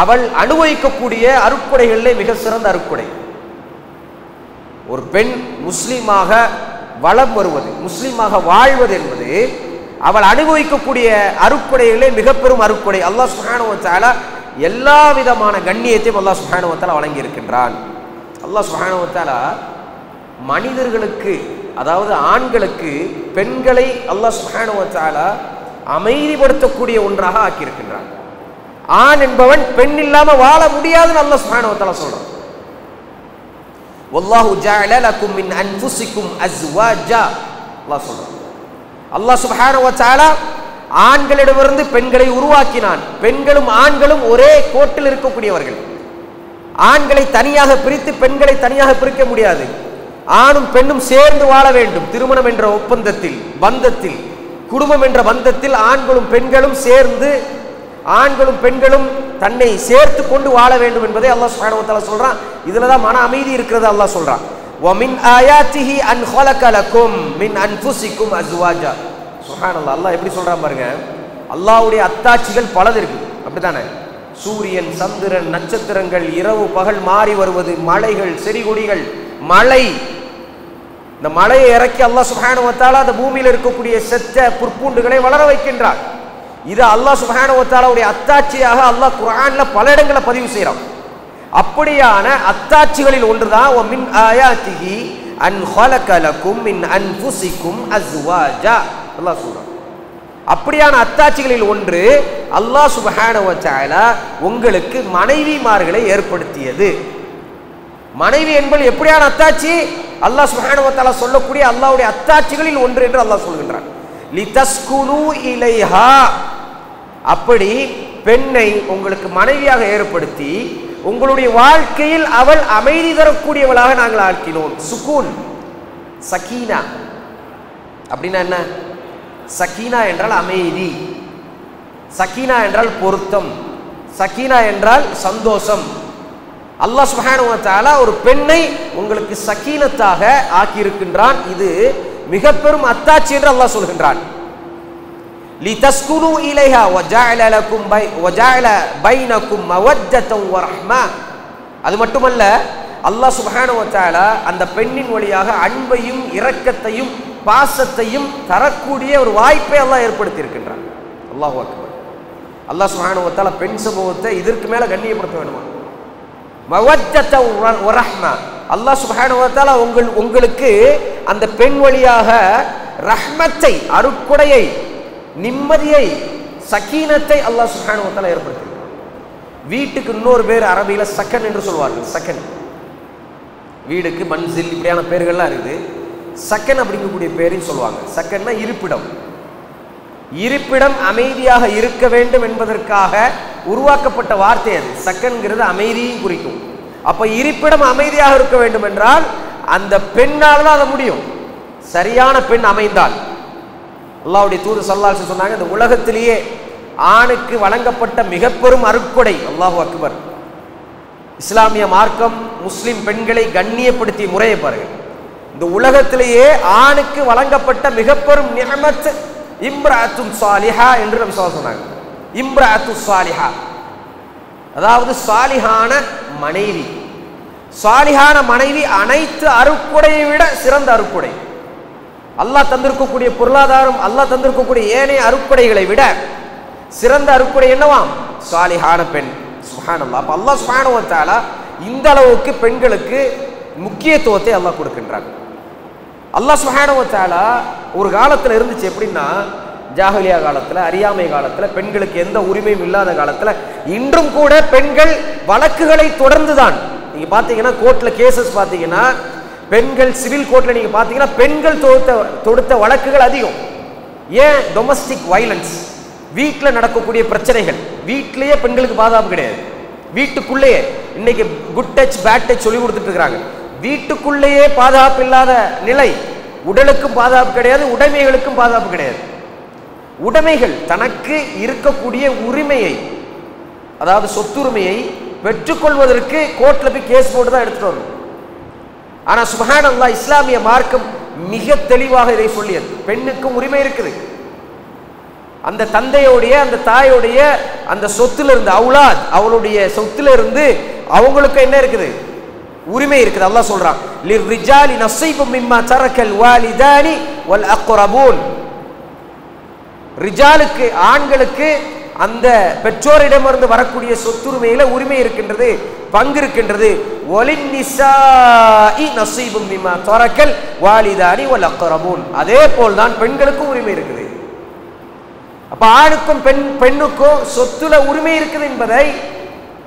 அவள் அனுபவிக்கக்கூடிய அருட்கொடைகளிலே மிக சிறந்த அருட்கொடை. ஒரு பெண் முஸ்லிமாக வளம் வருவது, முஸ்லிமாக வாழ்வது என்பது அவள் அனுபவிக்கக்கூடிய அருட்கொடைகளிலே மிக பெரும் அருட்கொடை. அல்லாஹ் சுப்ஹானஹு வ தஆலா எல்லா விதமான கண்ணியத்தையும் அல்லாஹ் சுப்ஹானஹு வ தஆலா வழங்கி இருக்கின்றான். அல்லாஹ் சுப்ஹானஹு வ தஆலா மனிதர்களுக்கு, அதாவது ஆண்களுக்கு பெண்களை அல்லாஹ் சுப்ஹானஹு வ தஆலா அமைதிப்படுத்தக்கூடிய ஒன்றாக ஆக்கியிருக்கின்றான். ஆண் என்பவன் பெண் இல்லாம வாழ முடியாதுன்னு அல்லாஹ் சுப்ஹானஹு வ தஆலா சொல்றான். வல்லாஹு ஜஅல லக்கும் மின் அன்ஃபுசிக்கும் அஸ்வாஜா, அல்லாஹ் சொல்றான். அல்லாஹ் சுப்ஹானஹு வ தஆலா ஆண்களிடமிருந்து பெண்களை உருவாக்கினான். பெண்களும் ஆண்களும் ஒரே கோட்டில் இருக்கக்கூடியவர்கள். ஆண்களை தனியாக பிரித்து பெண்களை தனியாக பிரிக்க முடியாது. ஆணும் பெண்ணும் சேர்ந்து வாழ வேண்டும். திருமணம் என்ற ஒப்பந்தத்தில், பந்தத்தில், குடும்பம் என்ற பந்தத்தில் ஆண்களும் பெண்களும் சேர்ந்து, ஆண்களும் பெண்களும் தன்னை சேர்த்து கொண்டு வாழ வேண்டும் என்பதை அல்லாஹ் சுப்ஹானஹு வ தஆலா சொல்றான். இதுல தான் மன அமைதி இருக்கிறது. அல்லாஹ் சொல்றான், வ மின் ஆயாத்திஹி அன் ஹலக லக்கும் மின் அன்ஃபுசிக்கும் அஸ்வாஜா. சுப்ஹானல்லாஹ், அல்லாஹ் எப்படி சொல்றான் பாருங்க. அல்லாஹ்வுடைய அத்தாட்சிகள் பலது இருக்கு, அப்படித்தானே? சூரியன், சந்திரன், நட்சத்திரங்கள், இரவு பகல் மாறி வருவது, மலைகள், செடி கொடிகள், மழை. இந்த மழையை இறக்கி அல்லாஹ் சுப்ஹானஹு வ தஆலா அந்த பூமியில் இருக்கக்கூடிய செத்த புற்பூண்டுகளை வளர வைக்கின்றான். இது அல்லாஹ் சுப்ஹானஹு வ தஆலாவுடைய அத்தாட்சியாக அல்லாஹ் குர்ஆன்ல பல இடங்களை பதிவு செய்யறான். அப்படியான அத்தாட்சிகளில் ஒன்றுதான் மின் ஆயாத்திஹி அன் ஹலக லகும் மின் அன்ஃபுசிகும் அஸ்வாஜா. அல்லாஹ் சொல்றான், அப்படியான அத்தாட்சிகளில் ஒன்று அல்லாஹ் சுப்ஹானஹு வ தஆலா உங்களுக்கு மனைவிமார்களை ஏற்படுத்தியது. மனைவி என்பது எப்படியான அத்தாட்சி? அல்லாஹ் சுப்ஹானஹு வ தஆலா சொல்லக்கூடிய அல்லாஹ்வுடைய அத்தாட்சிகளில் ஒன்று என்று அல்லாஹ் சொல்கின்றான். லிதஸ்குனு இலைஹா, அப்படி பெண்ணை உங்களுக்கு மனைவியாக ஏற்படுத்தி உங்களுடைய வாழ்க்கையில் அவள் அமைதி தரக்கூடியவளாக நாங்கள் ஆக்கினோம். சுகூன், சகீனா அப்படின்னா என்ன? சகீனா என்றால் அமைதி, சகீனா என்றால் பொருத்தம், சகீனா என்றால் சந்தோஷம். அல்லாஹ் சுப்ஹானஹு வ தஆலா ஒரு பெண்ணை உங்களுக்கு சகீனத்தாக ஆக்கியிருக்கின்றான். இது மிக பெரும் அத்தாட்சி என்று அல்லாஹ் சொல்கின்றான். லிதஸ்குனு இலைஹா வஜஅல லகும் வஜஅல பைனகும் மவத்தன் வரஹ்மா. அது மட்டுமல்ல, அல்லாஹ் சுப்ஹானஹு வ தஆலா அந்த பெண்ணின் வழியாக அன்பையும் இரக்கத்தையும் பாசத்தையும் தரக்கூடிய ஒரு வாய்ப்பை அல்லாஹ் ஏற்படுத்தி இருக்கின்றான். அல்லாஹு அக்பர். அல்லாஹ் சுப்ஹானஹு வ தஆலா பெண் சமூகத்தை இதற்கு மேல கண்ணியப்படுத்த வேண்டுமா? மவத்தன் வரஹ்மா. அல்லாஹ் சுப்ஹானஹு வ தஆலா உங்களுக்கு அந்த பெண் வழியாக ரஹ்மத்தை, அருட்கொடையை, நிம்மதியை, சக்கீனத்தை அல்லாஹ் சுப்ஹானஹு வ தஆலா ஏற்படுத்தியிருக்கிறான். வீட்டுக்கு இன்னொரு பேர் அரபியில சக்கன் என்று சொல்வார்கள். சக்கன், வீடுக்கு மன்சில் இப்படியான பேர்கள்லாம் இருக்குது. சக்கன் அப்படிங்கக்கூடிய பேரையும் சொல்லுவாங்க. சக்கன்னா இருப்பிடம். இருப்பிடம் அமைதியாக இருக்க வேண்டும் என்பதற்காக உருவாக்கப்பட்ட வார்த்தை அது. சக்கன்கிறது அமைதியும் குறிக்கும். அப்ப இருப்பிடம் அமைதியாக இருக்க வேண்டும் என்றால் அந்த பெண்ணால் தான் அது முடியும். சரியான பெண் அமைந்தால். அல்லாஹ்வுடைய தூதர் ஸல்லல்லாஹு அலைஹி வஸல்லம் சொன்னாங்க, இந்த உலகத்திலேயே ஆணுக்கு வழங்கப்பட்ட மிக பெரும் அருட்கொடை, அல்லாஹு அக்பர், இஸ்லாமிய மார்க்கம் முஸ்லிம் பெண்களை கண்ணியப்படுத்திய முறையை பாருங்கள். இந்த உலகத்திலேயே ஆணுக்கு வழங்கப்பட்ட மிக பெரும் நிஅமத் இம்ரஅத்துன் சாலிஹா என்று நபி ஸல்லல்லாஹு அலைஹி வஸல்லம் சொன்னாங்க. இம்ரஅத்து சாலிஹா, அதாவது சாலிஹான மனைவி. சாலிஹான மனைவி அனைத்து அருட்கொடையை விட சிறந்த அருட்கொடை. அல்லாஹ் தந்திருக்கக்கூடிய பொருளாதாரம், அல்லாஹ் தந்திருக்கக்கூடிய ஏனைய அருட்கொடைகளை விட சிறந்த அருட்கொடை என்னவாம்? சாலிஹான பெண். சுப்ஹானல்லாஹ். அப்ப அல்லாஹ் சுப்ஹானஹு வ தஆலா இந்த அளவுக்கு பெண்களுக்கு முக்கியத்துவத்தை அல்லாஹ் கொடுக்கின்றான். அல்லாஹ் சுப்ஹானஹு வ தஆலா ஒரு காலத்துல இருந்துச்சு, எப்படின்னா ஜாஹிலியா காலத்துல, அறியாமை காலத்துல, பெண்களுக்கு எந்த உரிமையும் இல்லாத காலத்துல இன்றும் கூட பெண்கள் வழக்குகளை தொடர்ந்துதான். நீங்க பாத்தீங்கன்னா கோர்ட்ல கேசஸ் பாத்தீங்கன்னா, பெண்கள் சிவில் கோர்ட்ல நீங்க பாத்தீங்கன்னா பெண்கள் தொடுத்த வழக்குகள் அதிகம். ஏன்? டொமஸ்டிக் வயலன்ஸ், வீட்டில் நடக்கக்கூடிய பிரச்சனைகள். வீட்டிலேயே பெண்களுக்கு பாதுகாப்பு கிடையாது. வீட்டுக்குள்ளேயே இன்னைக்கு குட் டச் பேட் டச் சொல்லி கொடுத்துட்டு இருக்காங்க. வீட்டுக்குள்ளேயே பாதுகாப்பு இல்லாத நிலை. உடலுக்கும் பாதுகாப்பு கிடையாது, உடைமைகளுக்கும் பாதுகாப்பு கிடையாது. உடைமைகள் தனக்கு இருக்கக்கூடிய உரிமையை, அதாவது சொத்துரிமையை பெற்றுக்கொள்வதற்கு கோர்ட்ல போய் கேஸ் போட்டு தான் எடுத்துட்டு வரணும். ஆனா சுப்ஹானல்லாஹ், இஸ்லாமிய மார்க்கம் மிக தெளிவாக இதை சொல்லியது. பெண்ணுக்கும் உரிமை இருக்குது. அந்த தந்தையோடைய, அந்த தாயோடைய அந்த சொத்துல இருந்து, அவுலாத், அவளுடைய சொத்துல இருந்து அவங்களுக்கு என்ன இருக்குது? உரிமை இருக்குது. அல்லாஹ் சொல்றான், லிர்ரிஜாலி நஸீபும் மிம்மா தரக்கல் வாலிதானி வல் அக்ரபூன். ரிஜாலுக்கு, ஆண்களுக்கு அந்த பெற்றோரிடமிருந்து வரக்கூடிய சொத்துரிமையில உரிமை இருக்கின்றது, பங்கு இருக்கின்றது. வலின்னிசாஇ நஸீபும் மிம்மா தரக்கல் வாலிதானி வல் அக்ரபூன். அதே போல் தான் பெண்களுக்கும் உரிமை இருக்குது. அப்ப ஆணுக்கும் பெண்ணுக்கும் சொத்துல உரிமை இருக்குது என்பதை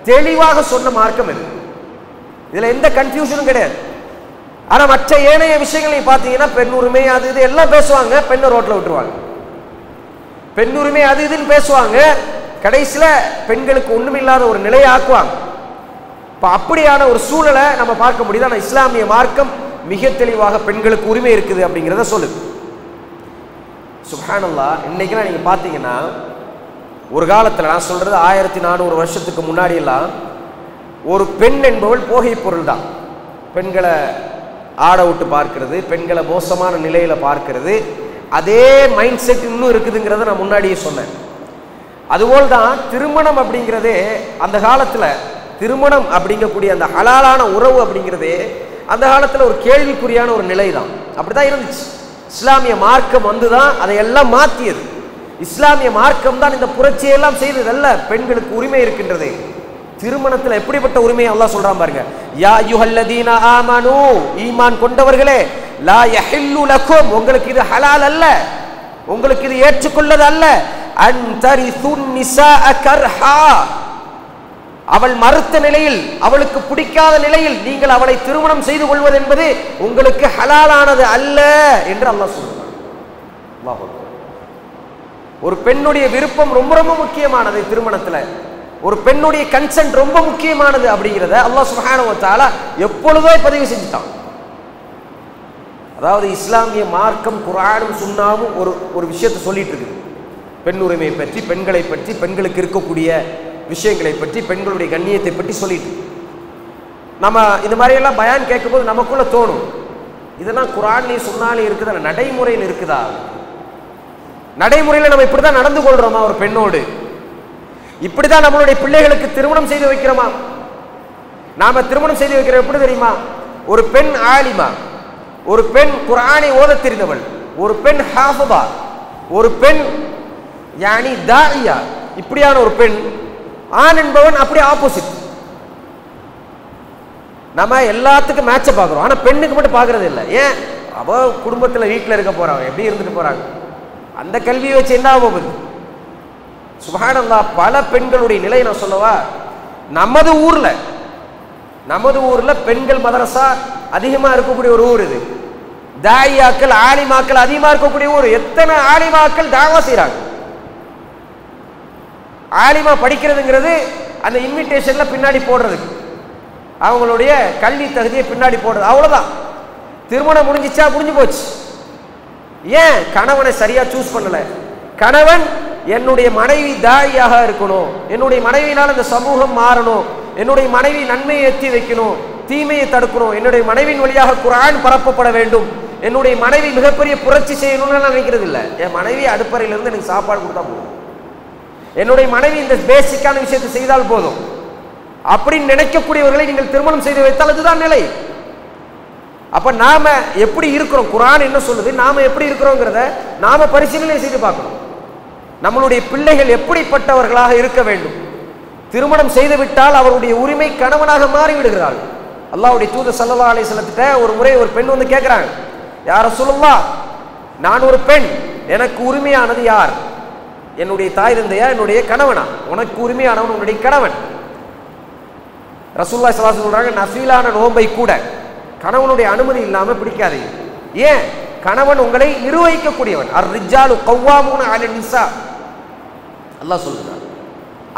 தெளிவாக சொன்ன மார்க்கம் இது. இதுல எந்த கன்ஃபியூஷனும் கிடையாது. ஆனா மற்ற ஏனைய விஷயங்களை பார்த்தீங்கன்னா, பெண் உரிமை அது இது எல்லாம் பேசுவாங்க, பெண்ணை ரோட்ல விட்டுருவாங்க. பெண் உரிமை அது இதுன்னு பேசுவாங்க, கடைசியில பெண்களுக்கு ஒண்ணுமில்லாத ஒரு நிலையை ஆக்குவாங்க. அப்படியான ஒரு சூழலை நம்ம பார்க்க முடியுது. ஆனா இஸ்லாமிய மார்க்கம் மிக தெளிவாக பெண்களுக்கு உரிமை இருக்குது அப்படிங்கிறத சொல்லுது. சுப்ஹானல்லாஹ். இன்னைக்கெல்லாம் நீங்க பாத்தீங்கன்னா, ஒரு காலத்துல, நான் சொல்றது 1400 வருஷத்துக்கு முன்னாடி எல்லாம், ஒரு பெண் என்பவள் போகை பொருள் தான். பெண்களை ஆட விட்டு பார்க்கிறது, பெண்களை மோசமான நிலையில பார்க்கிறது, அதே மைண்ட் செட் இன்னும் இருக்குதுங்கிறத நான் முன்னாடியே சொன்னேன். அதுபோல் தான் திருமணம் அப்படிங்கிறதே அந்த காலத்துல, திருமணம் அப்படிங்கக்கூடிய அந்த ஹலாலான உறவு அப்படிங்கிறதே அந்த காலத்துல ஒரு கேள்விக்குறியான ஒரு நிலை தான். அப்படிதான் இருந்துச்சு. இஸ்லாமிய மார்க்கம் வந்துதான் அதையெல்லாம் மாற்றியது. இஸ்லாமிய மார்க்கம் தான் இந்த புரட்சியெல்லாம் செய்தது அல்ல. பெண்களுக்கு உரிமை இருக்கின்றது, திருமணத்தில் எப்படிப்பட்ட உரிமையை அல்லாஹ் சொல்றான் பாருங்க. யா அய்யுஹல்லதீன ஆமனூ, ஈமான் கொண்டவர்களே, லா யஹில்லு லக்கும், உங்களுக்கு இது ஹலால் அல்ல, உங்களுக்கு இது ஏற்றுக்கொள்ளது அல்ல, அன் தரிசுன் நிஸாஅ கர்ஹா, அவள் மறுத்த நிலையில், அவளுக்கு பிடிக்காத நிலையில் நீங்கள் அவளை திருமணம் செய்து கொள்வது என்பது உங்களுக்கு ஹலாலானது அல்ல என்று அல்லாஹ் சொல்றான். அல்லாஹ் ஒரு பெண்ணுடைய விருப்பம் ரொம்ப ரொம்ப முக்கியமானது. திருமணத்துல ஒரு பெண்ணுடைய கன்சென்ட் ரொம்ப முக்கியமானது அப்படிங்கிறத அல்லாஹ் சுப்ஹானஹு வ தஆலா எப்பொழுதோ பதிவு செஞ்சுட்டான். அதாவது இஸ்லாமிய மார்க்கம் குர்ஆனும் சுன்னாவும் ஒரு விஷயத்தை சொல்லிட்டு இருக்குது. பெண் உரிமையை பற்றி, பெண்களை பற்றி, பெண்களுக்கு இருக்கக்கூடிய விஷயங்களை பற்றி, பெண்களுடைய கண்ணியத்தை பற்றி சொல்லிட்டு நம்ம இந்த மாதிரியெல்லாம் பயான் கேட்கும்போது நமக்குள்ள தோணும், இதெல்லாம் குர்ஆன்லேயும் சுன்னாலையும் இருக்குதா, நடைமுறையில் இருக்குதா? நடைமுறையில் நம்ம இப்படிதான் நடந்து கொள்றோமா ஒரு பெண்ணோடு? இப்படிதான் நம்மளுடைய பிள்ளைகளுக்கு திருமணம் செய்து வைக்கிறோமா? நாம திருமணம் செய்து வைக்கிறோம் எப்படி தெரியுமா? ஒரு பெண் ஆலிமா, ஒரு பெண் குர்ஆனை ஓதத் தெரிந்தவள், ஒரு பெண் ஹாஃபிதா, ஒரு பெண் யானி தாஇயா, இப்படியான ஒரு பெண். ஆண் என்பவன் அப்படியே ஆப்போசிட். நம்ம எல்லாத்துக்கும் மேட்ச பார்க்குறோம், ஆனா பெண்ணுக்கு மட்டும் பார்க்கறது இல்லை. ஏன்? அவ குடும்பத்தில் வீட்டில் இருக்க போறாங்க, எப்படி இருந்துட்டு போறாங்க, அந்த கல்வியை வச்சு என்ன ஆகுது? சுப்ஹானல்லாஹ், பல பெண்களுடைய நிலை நான் சொல்லவா, நமது ஊர்ல பெண்கள் மதரசா அதிகமா இருக்கக்கூடிய ஒரு ஊர் இது. தாயியாக்கள், ஆலிமாக்கள் அதிகமா இருக்கக்கூடிய ஊர். எத்தனை ஆலிமாக்கள் தாவா செய்றாங்க. ஆலிமா படிக்கிறதுங்கிறது அந்த இன்விடேஷன்ல பின்னாடி போடுறதுக்கு, அவங்களுடைய கல்வி தகுதியை பின்னாடி போடுறது, அவ்வளவுதான். திருமணம் முடிஞ்சிச்சா, முடிஞ்சு போச்சு. ஏன்? கணவனை சரியா சூஸ் பண்ணல. கணவன் என்னுடைய மனைவி தாயியாக இருக்கணும், என்னுடைய மனைவியினால் அந்த சமூகம் மாறணும், என்னுடைய மனைவி நன்மையை எத்தி வைக்கணும், தீமையை தடுக்கணும், என்னுடைய மனைவியின் வழியாக குர்ஆன் பரப்பப்பட வேண்டும், என்னுடைய மனைவி மிகப்பெரிய புரட்சி செய்யணும்னு நான் நினைக்கிறது இல்லை. என் மனைவி அடுப்பறையிலிருந்து எனக்கு சாப்பாடு கொடுத்தா போதும், என்னுடைய மனைவி இந்த பேசிக்கான விஷயத்தை செய்தால் போதும் அப்படின்னு நினைக்கக்கூடியவர்களை நீங்கள் திருமணம் செய்து வைத்தால் அதுதான் நிலை. அப்ப நாம எப்படி இருக்கிறோம், குர்ஆன் என்ன சொல்லுது, நாம எப்படி இருக்கிறோங்கிறத நாம பரிசீலனை செய்து பார்க்கணும். நம்மளுடைய பிள்ளைகள் எப்படிப்பட்டவர்களாக இருக்க வேண்டும்? திருமணம் செய்து விட்டால் அவருடைய உரிமை கணவனாக மாறி விடுகிறாள். அல்லாஹ்வுடைய தூதர் ஸல்லல்லாஹு அலைஹி வஸல்லம் ஒரு முறை ஒரு பெண் வந்து கேட்கிறாங்க, யா ரசூலுல்லாஹ், நான் ஒரு பெண், எனக்கு உரிமையானது யார்? என்னுடைய தாய் தந்தையா, என்னுடைய கணவனா? உனக்கு உரிமையானவன் உன்னுடைய கணவன். ரசூலுல்லாஹி ஸல்லல்லாஹு அலைஹி வஸல்லம் சொல்றாங்க, நஃபீலான நோன்பை கூட கணவனுடைய அனுமதி இல்லாம பிடிக்காது. ஏன்? கணவன் உங்களை நிர்வகிக்கக்கூடியவன். அர்-ரிஜாலு கவ்வாமூன அலன் நிஸா, அல்லாஹ் சொல்றான்.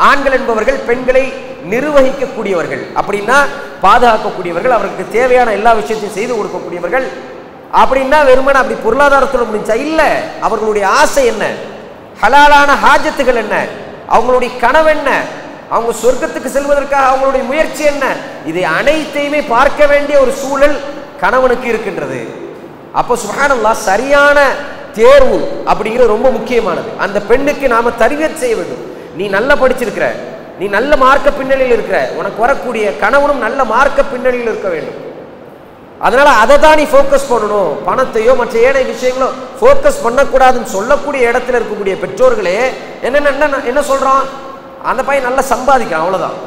ஆண்கள் என்பவர்கள் பெண்களை நிர்வகிக்கக்கூடியவர்கள், அப்படின்னா பாதுகாக்கக்கூடியவர்கள், அவர்களுக்கு தேவையான எல்லா விஷயத்தையும் செய்து கொடுக்கக்கூடியவர்கள். அப்படின்னா வெறுமனே அப்படி பொருளாதாரத்தில் முடிஞ்சா இல்ல, அவர்களுடைய ஆசை என்ன, ஹலாலான ஹாஜத்துகள் என்ன, அவங்களுடைய கனவு என்ன, அவங்க சொர்க்கத்துக்கு செல்வதற்காக அவங்களுடைய முயற்சி என்ன, இதை அனைத்தையுமே பார்க்க வேண்டிய ஒரு சூழல் கணவனுக்கு இருக்கின்றது. அப்போ சுப்ஹானல்லாஹ், சரியான தேர்வு அப்படிங்கிறது ரொம்ப முக்கியமானது. அந்த பெண்ணுக்கு நாம தர்பியத் செய்ய வேண்டும். நீ நல்லா படிச்சிருக்கிற, நீ நல்ல மார்க்க பின்னணியில் இருக்கிற, உனக்கு வரக்கூடிய கணவனும் நல்ல மார்க்க பின்னணியில் இருக்க வேண்டும். அதனால அதை தான் நீ ஃபோக்கஸ் பண்ணணும். பணத்தையோ மற்ற ஏனைய விஷயங்களோ ஃபோக்கஸ் பண்ணக்கூடாதுன்னு சொல்லக்கூடிய இடத்துல இருக்கக்கூடிய பெற்றோர்களே என்ன சொல்றோம், அந்த பையன் நல்லா சம்பாதிக்கிறான், அவ்வளவுதான்.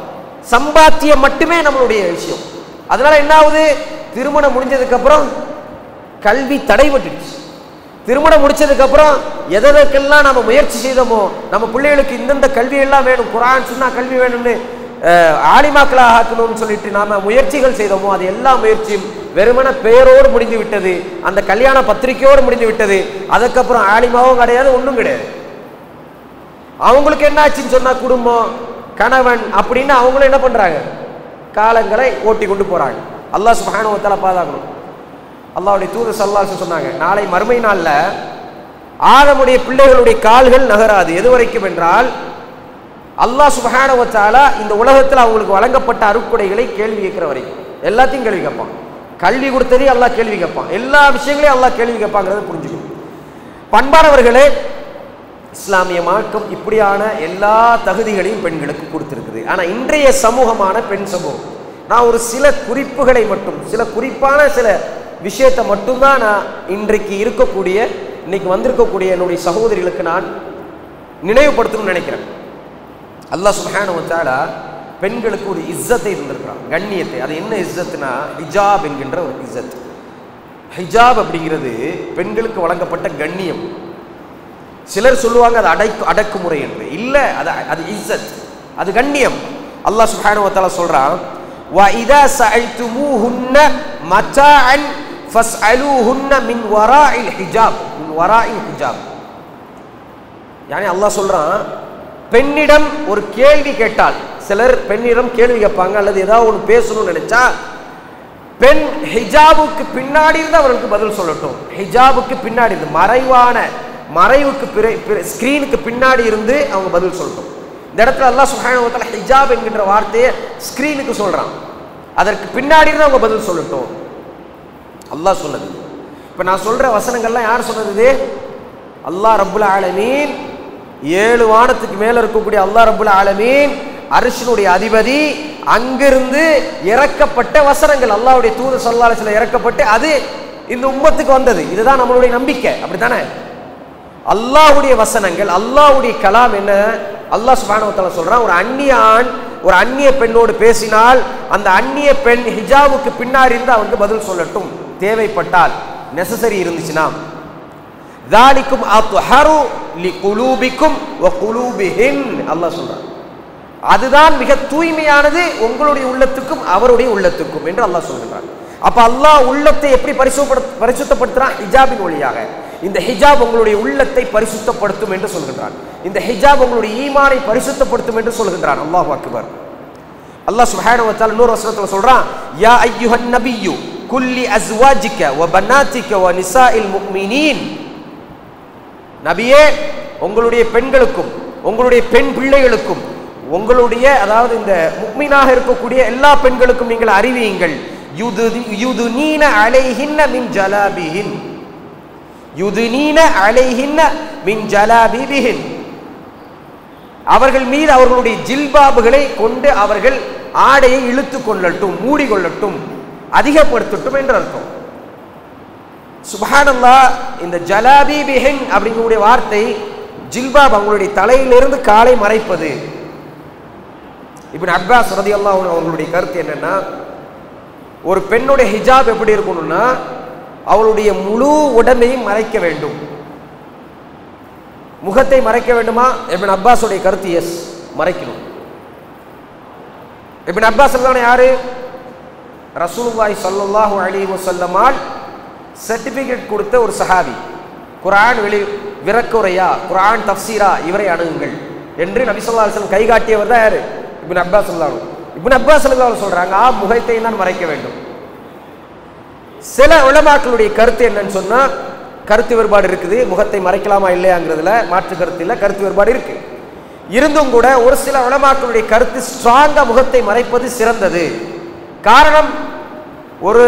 சம்பாத்தியம் மட்டுமே நம்மளுடைய விஷயம். அதனால என்ன ஆகுது, திருமணம் முடிஞ்சதுக்கு அப்புறம் கல்வி தடைபட்டுடுச்சு. திருமணம் முடிச்சதுக்கு அப்புறம் எதற்கெல்லாம் நம்ம முயற்சி செய்தோமோ, நம்ம பிள்ளைகளுக்கு இந்தந்த கல்வி எல்லாம் வேணும், குர்ஆன் சுன்னா கல்வி வேணும்னு ஆலிமாக்களாக ஆக்கணும்னு சொல்லிட்டு நாம முயற்சிகள் செய்தோமோ, அது எல்லா முயற்சியும் வெறுமன பெயரோடு முடிந்து விட்டது, அந்த கல்யாண பத்திரிகையோடு முடிந்து விட்டது. அதுக்கப்புறம் ஆலிமாவும் கிடையாது, ஒன்றும் கிடையாது. அவங்களுக்கு என்ன ஆச்சுன்னு சொன்னா, குடும்பம், கணவன் அப்படின்னு அவங்களும் என்ன பண்றாங்க, காலங்களை ஓட்டி கொண்டு போறாங்க. அல்லாஹ் சுப்ஹானஹு வ தஆலா பாதுகாக்கணும். அல்லாஹ்வுடைய தூதர் ஸல்லல்லாஹு அலைஹி வஸல்லம் சொன்னாங்க, நாளை மறுமை நாள்ல ஆதமுடைய பிள்ளைகளுடைய கால்கள் நகராது. எது வரைக்கும் என்றால், அல்லாஹ் சுப்ஹானஹு வ தஆலா இந்த உலகத்தில் அவங்களுக்கு வழங்கப்பட்ட அருட்கொடைகளை கேள்வி கேட்கிற வரைக்கும் எல்லாத்தையும் கேள்வி கேட்பான். கல்வி கொடுத்ததே அல்லாஹ் கேள்வி கேட்பான், எல்லா விஷயங்களையும் அல்லாஹ் கேள்வி கேட்பாங்கிறத புரிஞ்சுக்கணும். பண்பானவர்களே, இஸ்லாமிய மார்க்கம் இப்படியான எல்லா தகுதிகளையும் பெண்களுக்கு கொடுத்திருக்குது. ஆனா இன்றைய சமூகமான பெண் சமூகம், நான் ஒரு சில குறிப்புகளை மட்டும், சில குறிப்பான சில விஷயத்தை மட்டும்தான் நான் இன்றைக்கு இருக்கக்கூடிய, இன்னைக்கு வந்திருக்கக்கூடிய என்னுடைய சகோதரிகளுக்கு நான் நினைவுபடுத்தணும்னு நினைக்கிறேன். அல்லாஹ் சுப்ஹானஹு வ தஆலா பெண்களுக்கு ஒரு இஸ்ஸத்தை இருந்திருக்கிறான், கண்ணியத்தை. அது என்ன இஸ்ஸத்துனா ஹிஜாப் என்கின்ற ஒரு இஸ்ஸத். ஹிஜாப் அப்படிங்கிறது பெண்களுக்கு வழங்கப்பட்ட கண்ணியம். சிலர் சொல்லுவாங்க அது அடக்குமுறை என்று. இல்லை, அது இஸ்ஸத், அது கண்ணியம். அல்லாஹ் சுப்ஹானஹு வ தஆலா சொல்றான், வ இதா சஅல்துமூஹுன்ன மதாஅன் ஃபஸ்அலூஹுன்ன மின் வராஇல் ஹிஜாப். மின் வராஇல் ஹிஜாப். யானி அல்லாஹ் சொல்றான், பெண்ணிடம் ஒரு கேள்வி கேட்டால், சிலர் பெண்ணிடம் கேள்வி கேட்பாங்க அல்லது ஏதாவது ஒன்று பேசணும்னு நினைச்சா பெண் ஹிஜாபுக்கு பின்னாடி இருந்து அவர்களுக்கு பதில் சொல்லட்டும். ஹிஜாபுக்கு பின்னாடி இருந்து மறைவுக்கு ஸ்கிரீனுக்கு பின்னாடி இருந்து அவங்க பதில் சொல்லட்டும். இந்த இடத்துல அல்லாஹ் சுப்ஹானஹு வ தஆலா ஹிஜாப் என்கின்ற வார்த்தையை ஸ்கிரீனுக்கு சொல்றான். அதற்கு பின்னாடி இருந்து அவங்க பதில் சொல்லட்டும். அல்லாஹ் சொன்னது. இப்ப நான் சொல்ற வசனங்கள்லாம் யார் சொன்னது? அல்லாஹ் ரப்புல் ஆலமீன், 7 வானத்துக்கு மேல இருக்கக்கூடிய அல்லாஹ் ரப்புல் ஆலமீன், அர்ஷினுடைய அதிபதி, அங்கிருந்து இறக்கப்பட்ட வசனங்கள். அல்லாஹ்வுடைய தூதர் ஸல்லல்லாஹு அலைஹி வஸல்லம் இறக்கப்பட்டு அது இந்த உம்மத்துக்கு வந்தது. இதுதான் நம்மளுடைய நம்பிக்கை, அப்படித்தானே? அல்லாஹ்வுடைய வசனங்கள், அல்லாஹ்வுடைய கலாம் என்ன? அல்லாஹ் சுப்ஹானஹு வ தஆலா சொல்றான், ஒரு அந்நிய ஆண் ஒரு அந்நிய பெண்ணோடு பேசினால் அந்த அந்நிய பெண் ஹிஜாபுக்கு பின்னாடி இருந்து அவனுக்கு பதில் சொல்லட்டும், தேவைப்பட்டால், நெசசரி இருந்துச்சுன்னா. ذَلِكُمْ أَطْهَرُ لِقُلُوبِكُمْ وَقُلُوبِهِنَّ. அல்லாஹ் சொல்றான், அதுதான் மிக தூய்மையானது உங்களுடைய உள்ளத்துக்கும் அவருடைய உள்ளத்துக்கும் என்று அல்லாஹ் சொல்கிறான். அப்ப அல்லாஹ் உள்ளத்தை எப்படி பரிசுத்தப்படுத்துறான்? ஹிஜாபின் வழியாக. இந்த ஹிஜாப் உங்களுடைய உள்ளத்தை பரிசுத்தப்படுத்தும் என்று சொல்கின்றான். இந்த ஹிஜாப் உங்களுடைய ஈமானை பரிசுத்தப்படுத்தும் என்று சொல்கின்றான். அல்லாஹு அக்பர். அல்லாஹ் சுப்ஹானஹு வ தஆலா இன்னொரு வசனத்துல சொல்றான், யா அய்யுஹன் நபிய்யு குல்லி அஸ்வாஜிக வ பனாதிக வ நிசாஇல் முஃமினீன். நபியே, உங்களுடைய பெண்களுக்கும் உங்களுடைய பெண் பிள்ளைகளுக்கும் உங்களுடைய, அதாவது இந்த முஃமினாக இருக்கக்கூடிய எல்லா பெண்களுக்கும் நீங்கள் அறிவியுங்கள், யுதுனீன அலைஹின்ன மின் ஜலாபிஹின். யுதுனீன அலைஹின்ன மின் ஜலாபிபிஹின். அவர்கள் மீது அவர்களுடைய ஜில்பாபுகளை கொண்டு அவர்கள் ஆடையை இழுத்து கொள்ளட்டும், மூடிக்கொள்ளட்டும், அதிகப்படுத்தட்டும் என்று அர்த்தம். சுப்ஹானல்லாஹ். இந்த ஜலாபிபிஹின் அப்படிங்கக்கூடிய வார்த்தை ஜில்பாப், அவங்களுடைய தலையிலிருந்து காலை மறைப்பது. இப்னு அப்பாஸ் ரலியல்லாஹு அன்ஹு அவங்களுடைய கருத்து என்னன்னா, ஒரு பெண்ணுடைய ஹிஜாப் எப்படி இருக்கணும்னா அவளுடைய முழு உடம்பையும் மறைக்க வேண்டும். முகத்தை மறைக்க வேண்டுமா? இப்னு அப்பாஸுடைய கருத்து எஸ், மறைக்கணும். இப்னு அப்பாஸ் யாரு? ரசூலுல்லாஹி ஸல்லல்லாஹு அலைஹி வஸல்லமால் சர்டிபிகேட் கொடுத்த ஒரு சஹாபி. குர்ஆன் விரக்குரையா, குர்ஆன் தஃப்சீரா, இவரை அணுகுங்கள் என்று நபி ஸல்லல்லாஹு அலைஹி வஸல்லம் கை காட்டியவர் தான் யாரு? இப்னு அப்பாஸ் ஸல்லல்லாஹு. இப்னு அப்பாஸ் ஸல்லல்லாஹு சொல்றாங்க, முகத்தை தான் மறைக்க வேண்டும். சில உலமாக்களுடைய கருத்து என்னன்னு சொன்னா, கருத்து வேறுபாடு இருக்குது, முகத்தை மறைக்கலாமா இல்லையாங்கிறதுல மாற்று கருத்து இல்லை, கருத்து வேறுபாடு இருக்கு. இருந்தும் கூட ஒரு சில உலமாக்களுடைய கருத்து ஸ்ட்ராங்கா முகத்தை மறைப்பது சிறந்தது. காரணம், ஒரு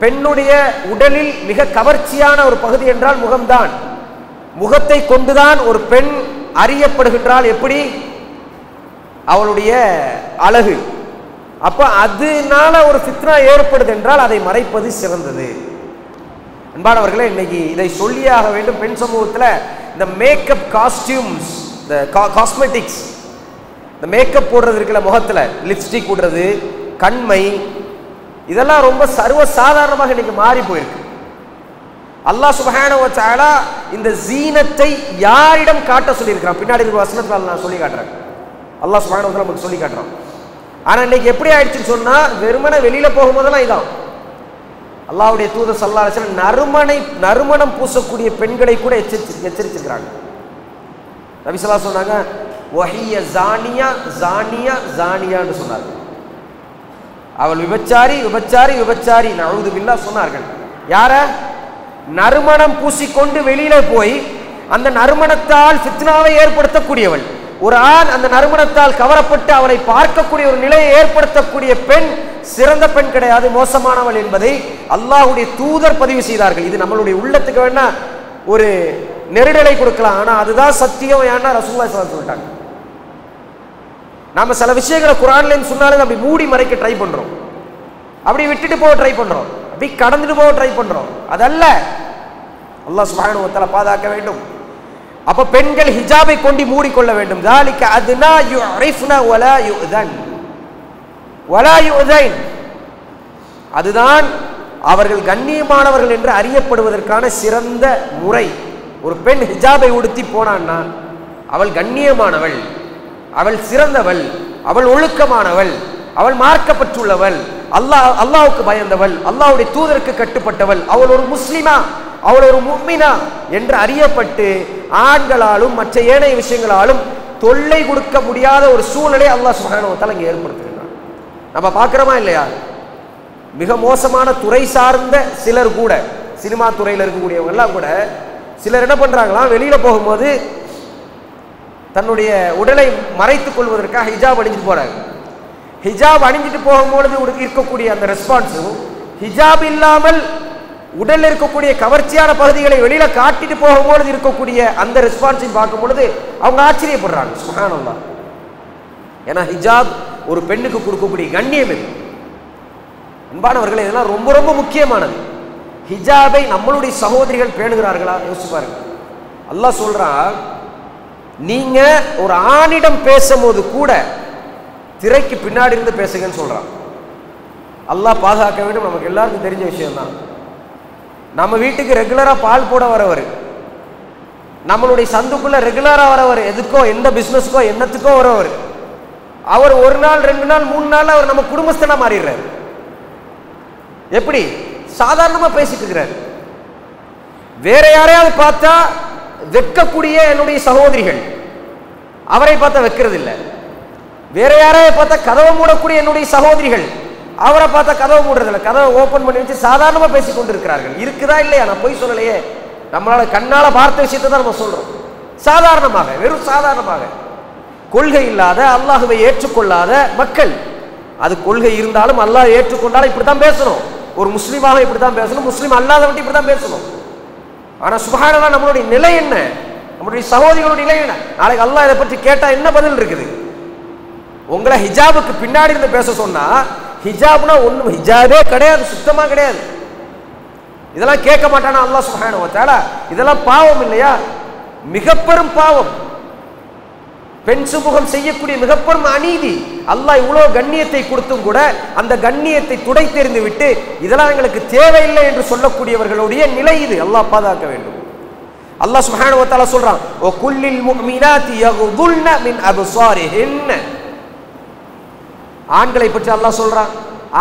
பெண்ணுடைய உடலில் மிக கவர்ச்சியான ஒரு பகுதி என்றால் முகம்தான். முகத்தை கொண்டுதான் ஒரு பெண் அறியப்படுகின்றால். எப்படி? அவளுடைய அழகு. அப்ப அதனால ஒரு ஃபித்னா ஏற்படுது என்றால் அதை மறைப்பது சிறந்தது. அன்பானவர்களே, இன்னைக்கு இதை சொல்லியாக வேண்டும். பெண் சமூகத்தில் இந்த மேக்கப் காஸ்டியூம்ஸ், இந்த காஸ்மெட்டிக்ஸ், இந்த மேக்கப் போடுறது இருக்குல்ல, முகத்துல லிப்ஸ்டிக் போடுறது, கண்மை, இதெல்லாம் ரொம்ப சர்வ சாதாரணமாக இன்னைக்கு மாறி போயிருக்கு. அல்லாஹ் சுப்ஹானஹு வ தஆலா இந்த ஜீனத்தை யாரிடம் காட்ட சொல்லியிருக்கிறான்? பின்னாடி இருக்கிற வசனத்துல நான் சொல்லி காட்டுறேன். அல்லாஹ் சுப்ஹானஹு வ தஆலா நமக்கு சொல்லி காட்டுறான். ஆனா இன்னைக்கு எப்படி ஆயிடுச்சுன்னு சொன்னா, வெறுமனே வெளியில போகும்போதெல்லாம் இதான். அல்லாஹ்வுடைய தூதர் ஸல்லல்லாஹு அலைஹி வஸல்லம் நறுமணம் பூசக்கூடிய பெண்களை கூட எச்சரிச்சிருக்கிறாங்க. நபி ஸல்லல்லாஹு அலைஹி சொன்னாங்க, வஹிய ஜானியா ஜானியா ஜானியான்னு சொன்னாங்க. அவள் விபச்சாரி விபச்சாரி விபச்சாரி, நஊது பில்லாஹ் சொன்னார்கள். யார? நறுமணம் பூசிக்கொண்டு வெளியில போய் அந்த நறுமணத்தால் ஃபித்னாவை ஏற்படுத்தக்கூடியவள். ஒரு ஆண் அந்த நறுமணத்தால் கவரப்பட்டு அவரை பார்க்கக்கூடிய ஒரு நிலையை ஏற்படுத்தக்கூடிய பெண் சிறந்த பெண் கிடையாது, மோசமானவள் என்பதை அல்லாஹ்வுடைய தூதர் பதிவு செய்தார்கள். இது நம்மளுடைய உள்ளத்துக்கு வேணா ஒரு நெருடலை கொடுக்கலாம், ஆனா அதுதான் சத்தியம். ஏன்னா ரசூலுல்லாஹி ஸல்லல்லாஹு அலைஹி சொல்லிட்டாங்க. நாம சில விஷயங்களை குர்ஆன்ல சொன்னாலும் அப்படி மூடி மறைக்க ட்ரை பண்றோம், அப்படி விட்டுட்டு போக ட்ரை பண்றோம், அப்படி கடந்துட்டு போக ட்ரை பண்றோம். அதல்ல, அல்லாஹ் சுப்ஹானஹு வ தஆலா பாதுகாக்க வேண்டும். அப்ப பெண்கள் ஹிஜாபை கொண்டு மூடிக்கொள்ள வேண்டும். ذَلِكَ أَدْنَى يُعْرِفْنَ وَلَا يُؤْذَنْ. வலா யுதைன், அதுதான் அவர்கள் கண்ணியமானவர்கள் என்று அறியப்படுவதற்கான சிறந்த முறை. ஒரு பெண் ஹிஜாபை உடுத்தி போனான்னா அவள் கண்ணியமானவள், அவள் சிறந்தவள், அவள் ஒழுக்கமானவள், அவள் மார்க்கப்பட்டுள்ளவள், அல்லாஹ்வுக்கு பயந்தவள், அல்லாஹ்வுடைய தூதருக்கு கட்டுப்பட்டவள், அவள் ஒரு முஸ்லிமா, அவள் ஒரு முஃமினா என்று அறியப்பட்டு ஆண்களாலும் மற்ற ஏனைய விஷயங்களாலும் தொல்லை கொடுக்க முடியாத ஒரு சூழ்நிலை அல்லாஹ் சுப்ஹானஹு வ தஆலா இங்கே ஏற்படுத்துகிறார். நம்ம பார்க்கிறோமா இல்லையா? மிக மோசமான துறை சார்ந்த சிலர் கூட, சினிமா துறையில் இருக்கக்கூடியவங்க எல்லாம் கூட சிலர் என்ன பண்றாங்களாம், வெளியில போகும்போது தன்னுடைய உடலை மறைத்துக் கொள்வதற்காக ஹிஜாப் அணிஞ்சிட்டு போறாங்க. ஹிஜாப் அணிஞ்சிட்டு போகும்பொழுது இருக்கக்கூடிய அந்த ரெஸ்பான்ஸும், ஹிஜாப் இல்லாமல் உடலில் இருக்கக்கூடிய கவர்ச்சியான பகுதிகளை வெளியில காட்டிட்டு போகும்பொழுது இருக்கக்கூடிய அந்த ரெஸ்பான்ஸையும் பார்க்கும் பொழுது அவங்க ஆச்சரியப்படுறாங்க. சுப்ஹானல்லாஹ். ஏன்னா ஹிஜாப் ஒரு பெண்ணுக்கு கொடுக்கக்கூடிய கண்ணியம் இது. அன்பானவர்களே, இதெல்லாம் ரொம்ப ரொம்ப முக்கியமானது. ஹிஜாபை நம்மளுடைய சகோதரிகள் பேணுகிறார்களா? யோசிச்சு பாருங்க. அல்லாஹ் சொல்றான், நீங்க ஒரு ஆணிடம் பேசும்போது கூட திரைக்கு பின்னாடி இருந்து பேசுங்கன்னு சொல்றான். அல்லாஹ் பாதுகாக்க வேண்டும். நமக்கு எல்லாருக்கும் தெரிஞ்ச விஷயம் தான். நம்ம வீட்டுக்கு ரெகுலரா பால் போட வரவர், நம்மளுடைய சந்துக்குள்ள ரெகுலரா வரவர், எதுக்கோ எந்த பிசினஸ்க்கோ என்னத்துக்கோ வரவர், அவர் ஒரு நாள் 2 நாள் 3 நாள் அவர் நம்ம குடும்பஸ்தனா மாறிடுறாரு. எப்படி? சாதாரணமா பேசிட்டு இருக்கிறார். வேற யாரையாவது பார்த்தா வெட்கக்கூடிய என்னுடைய சகோதரிகள், அவரை பார்த்தா வைக்கிறது இல்லை. வேற யாரையாவது பார்த்தா கதவை மூடக்கூடிய என்னுடைய சகோதரிகள், அவரை பார்த்தா கதவை மூடுறதில்ல, கதவை ஓபன் பண்ணி வச்சு சாதாரணமா பேசிக் கொண்டிருக்கிறார்கள். இருக்குதா இல்லையா? நான் போய் சொல்லலையே, நம்மளால கண்ணால பார்த்த விஷயத்தை தான் நம்ம சொல்றோம். சாதாரணமாக, வெறும் சாதாரணமாக, கொள்கை இல்லாத, அல்லாஹ்வை ஏற்றுக்கொள்ளாத மக்கள். அது கொள்கை இருந்தாலும் அல்லாஹ் ஏற்றுக்கொண்டாலும் இப்படித்தான் பேசணும். ஒரு முஸ்லீமாக இப்படித்தான் பேசணும், முஸ்லீம் அல்லாதவன் இப்படித்தான் பேசணும். ஆனா சுப்ஹானல்லாஹ், நம்மளுடைய நிலை என்ன? நம்மளுடைய சகோதரிகளுடைய நிலை என்ன? நாளைக்கு அல்லாஹ் இதை பற்றி கேட்டா என்ன பதில் இருக்குது? உங்களை ஹிஜாபுக்கு பின்னாடி இருந்து பேச சொன்னா, ஹிஜாப்னா ஒண்ணும் ஹிஜாபே கிடையாது, சுத்தமா கிடையாது, இதெல்லாம் கேட்க மாட்டானா அல்லாஹ் சுப்ஹானஹு வ தஆலா? இதெல்லாம் பாவம் இல்லையா? மிக பெரும் பாவம், பெண் சுமுகம் செய்யக்கூடிய மிக பெரும் அநீதி. அல்லாஹ் இவ்வளவு கண்ணியத்தை கொடுத்தும் கூட அந்த கண்ணியத்தை துடை தெரிந்து விட்டு இதெல்லாம் எங்களுக்கு தேவையில்லை என்று சொல்லக்கூடியவர்களுடைய நிலை இது. அல்லாஹ் பாதுகாக்க வேண்டும். அல்லாஹ் சுப்ஹானஹு வ தஆலா சொல்றான், "வ குல்லில் முஃமினாத்தி யகுதுல்ன மின் அப்சாரிஹின்ன." ஆண்களை பற்றி அல்லாஹ் சொல்றான்,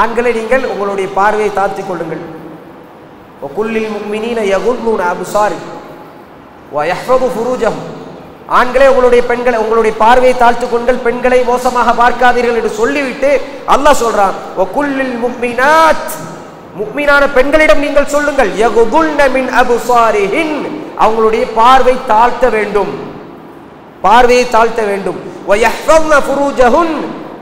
ஆண்களை நீங்கள் உங்களுடைய பார்வையை தாழ்த்திக் கொள்ளுங்கள். "வ குல்லில் முஃமினீன யகுதுன அப்சாரிஹிம் வ யஹ்ஃபது ஃபுரூஜஹும்." ஆண்களே, உங்களுடைய பெண்களை, உங்களுடைய பார்வையை தாழ்த்திக் கொள்ளுங்கள், பெண்களை மோசமாக பார்க்காதீர்கள் என்று சொல்லிவிட்டு அல்லாஹ் சொல்றான், "வ குல்லில் முஃமினாத்." முஃமினான பெண்களிடம் நீங்கள் சொல்லுங்கள், யகுதுல்ன மின் அப்சாரிஹின், அவங்களுடைய பார்வை தாழ்த்த வேண்டும், பார்வையை தாழ்த்த வேண்டும். வ யஹ்ஃபதுன ஃபுரூஜஹுன்,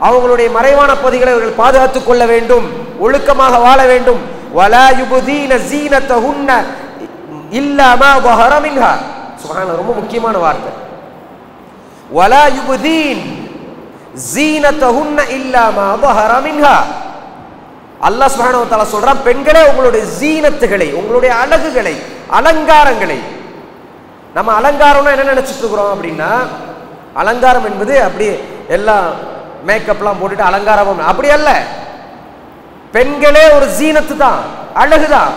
அவங்களுடைய மறைவான பகுதிகளை அவர்கள் பாதுகாத்துக் கொள்ள வேண்டும், ஒழுக்கமாக வாழ வேண்டும். வலா யுபதீன ஸீனத்தஹுன்ன இல்லா மா ظهر منها. சுப்ஹானல்லாஹ், ரொம்ப முக்கியமான வார்த்தை. வலா யுபதீன் ஸீனத்தஹுன்ன இல்லா மா ظهر منها. அல்லாஹ் சுப்ஹானஹு வ தஆலா சொல்றான், பெண்களே, உங்களுடைய ஜீனத்துகளை, உங்களுடைய அழகுகளை, அலங்காரங்களை. நம்ம அலங்காரம்னா என்ன நினைச்சிட்டு இருக்கிறோம் அப்படின்னா, அலங்காரம் என்பது அப்படி எல்லாம் மேக்கப்லாம் போட்டுட்டு அலங்காரம், அப்படி அல்ல. பெண்களே ஒரு ஜீனத்து தான், அழகுதான்.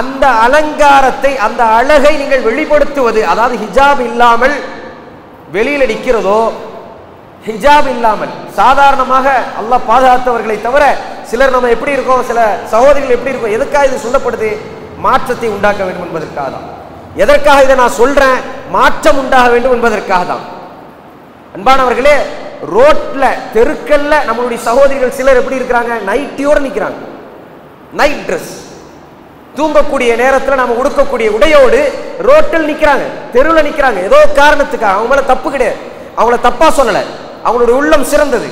அந்த அலங்காரத்தை, அந்த அழகை நீங்கள் வெளிப்படுத்துவது, அதாவது ஹிஜாப் இல்லாமல் வெளியில நிற்கிறதோ, ஹிஜாப் இல்லாமல் சாதாரணமாக அல்லாஹ் பாதுகாத்தவர்களை தவிர சிலர் நம்ம எப்படி இருக்கோம், சில சகோதரிகள் எப்படி இருக்கோம், எதுக்காக இது சொல்லப்படுது? மாற்றத்தை உண்டாக்க வேண்டும் என்பதற்காக தான். எதற்காக இதை நான் சொல்றேன்? மாற்றம் உண்டாக வேண்டும் என்பதற்காக தான். அன்பானவர்களே, ரோட்ல, தெருக்கல்ல நம்மளுடைய சகோதரிகள் சிலர் எப்படி இருக்கிறாங்க? நைட்டியோட நிற்கிறாங்க, நைட் ட்ரெஸ், தூங்கக்கூடிய நேரத்தில் நாம உடுக்கக்கூடிய உடையோடு ரோட்டில் நிற்கிறாங்க, தெருவில் நிற்கிறாங்க. ஏதோ காரணத்துக்காக, அவங்க மேல தப்பு கிடையாது, அவங்கள தப்பா சொல்லல, அவங்களுடைய உள்ளம் சிறந்தது.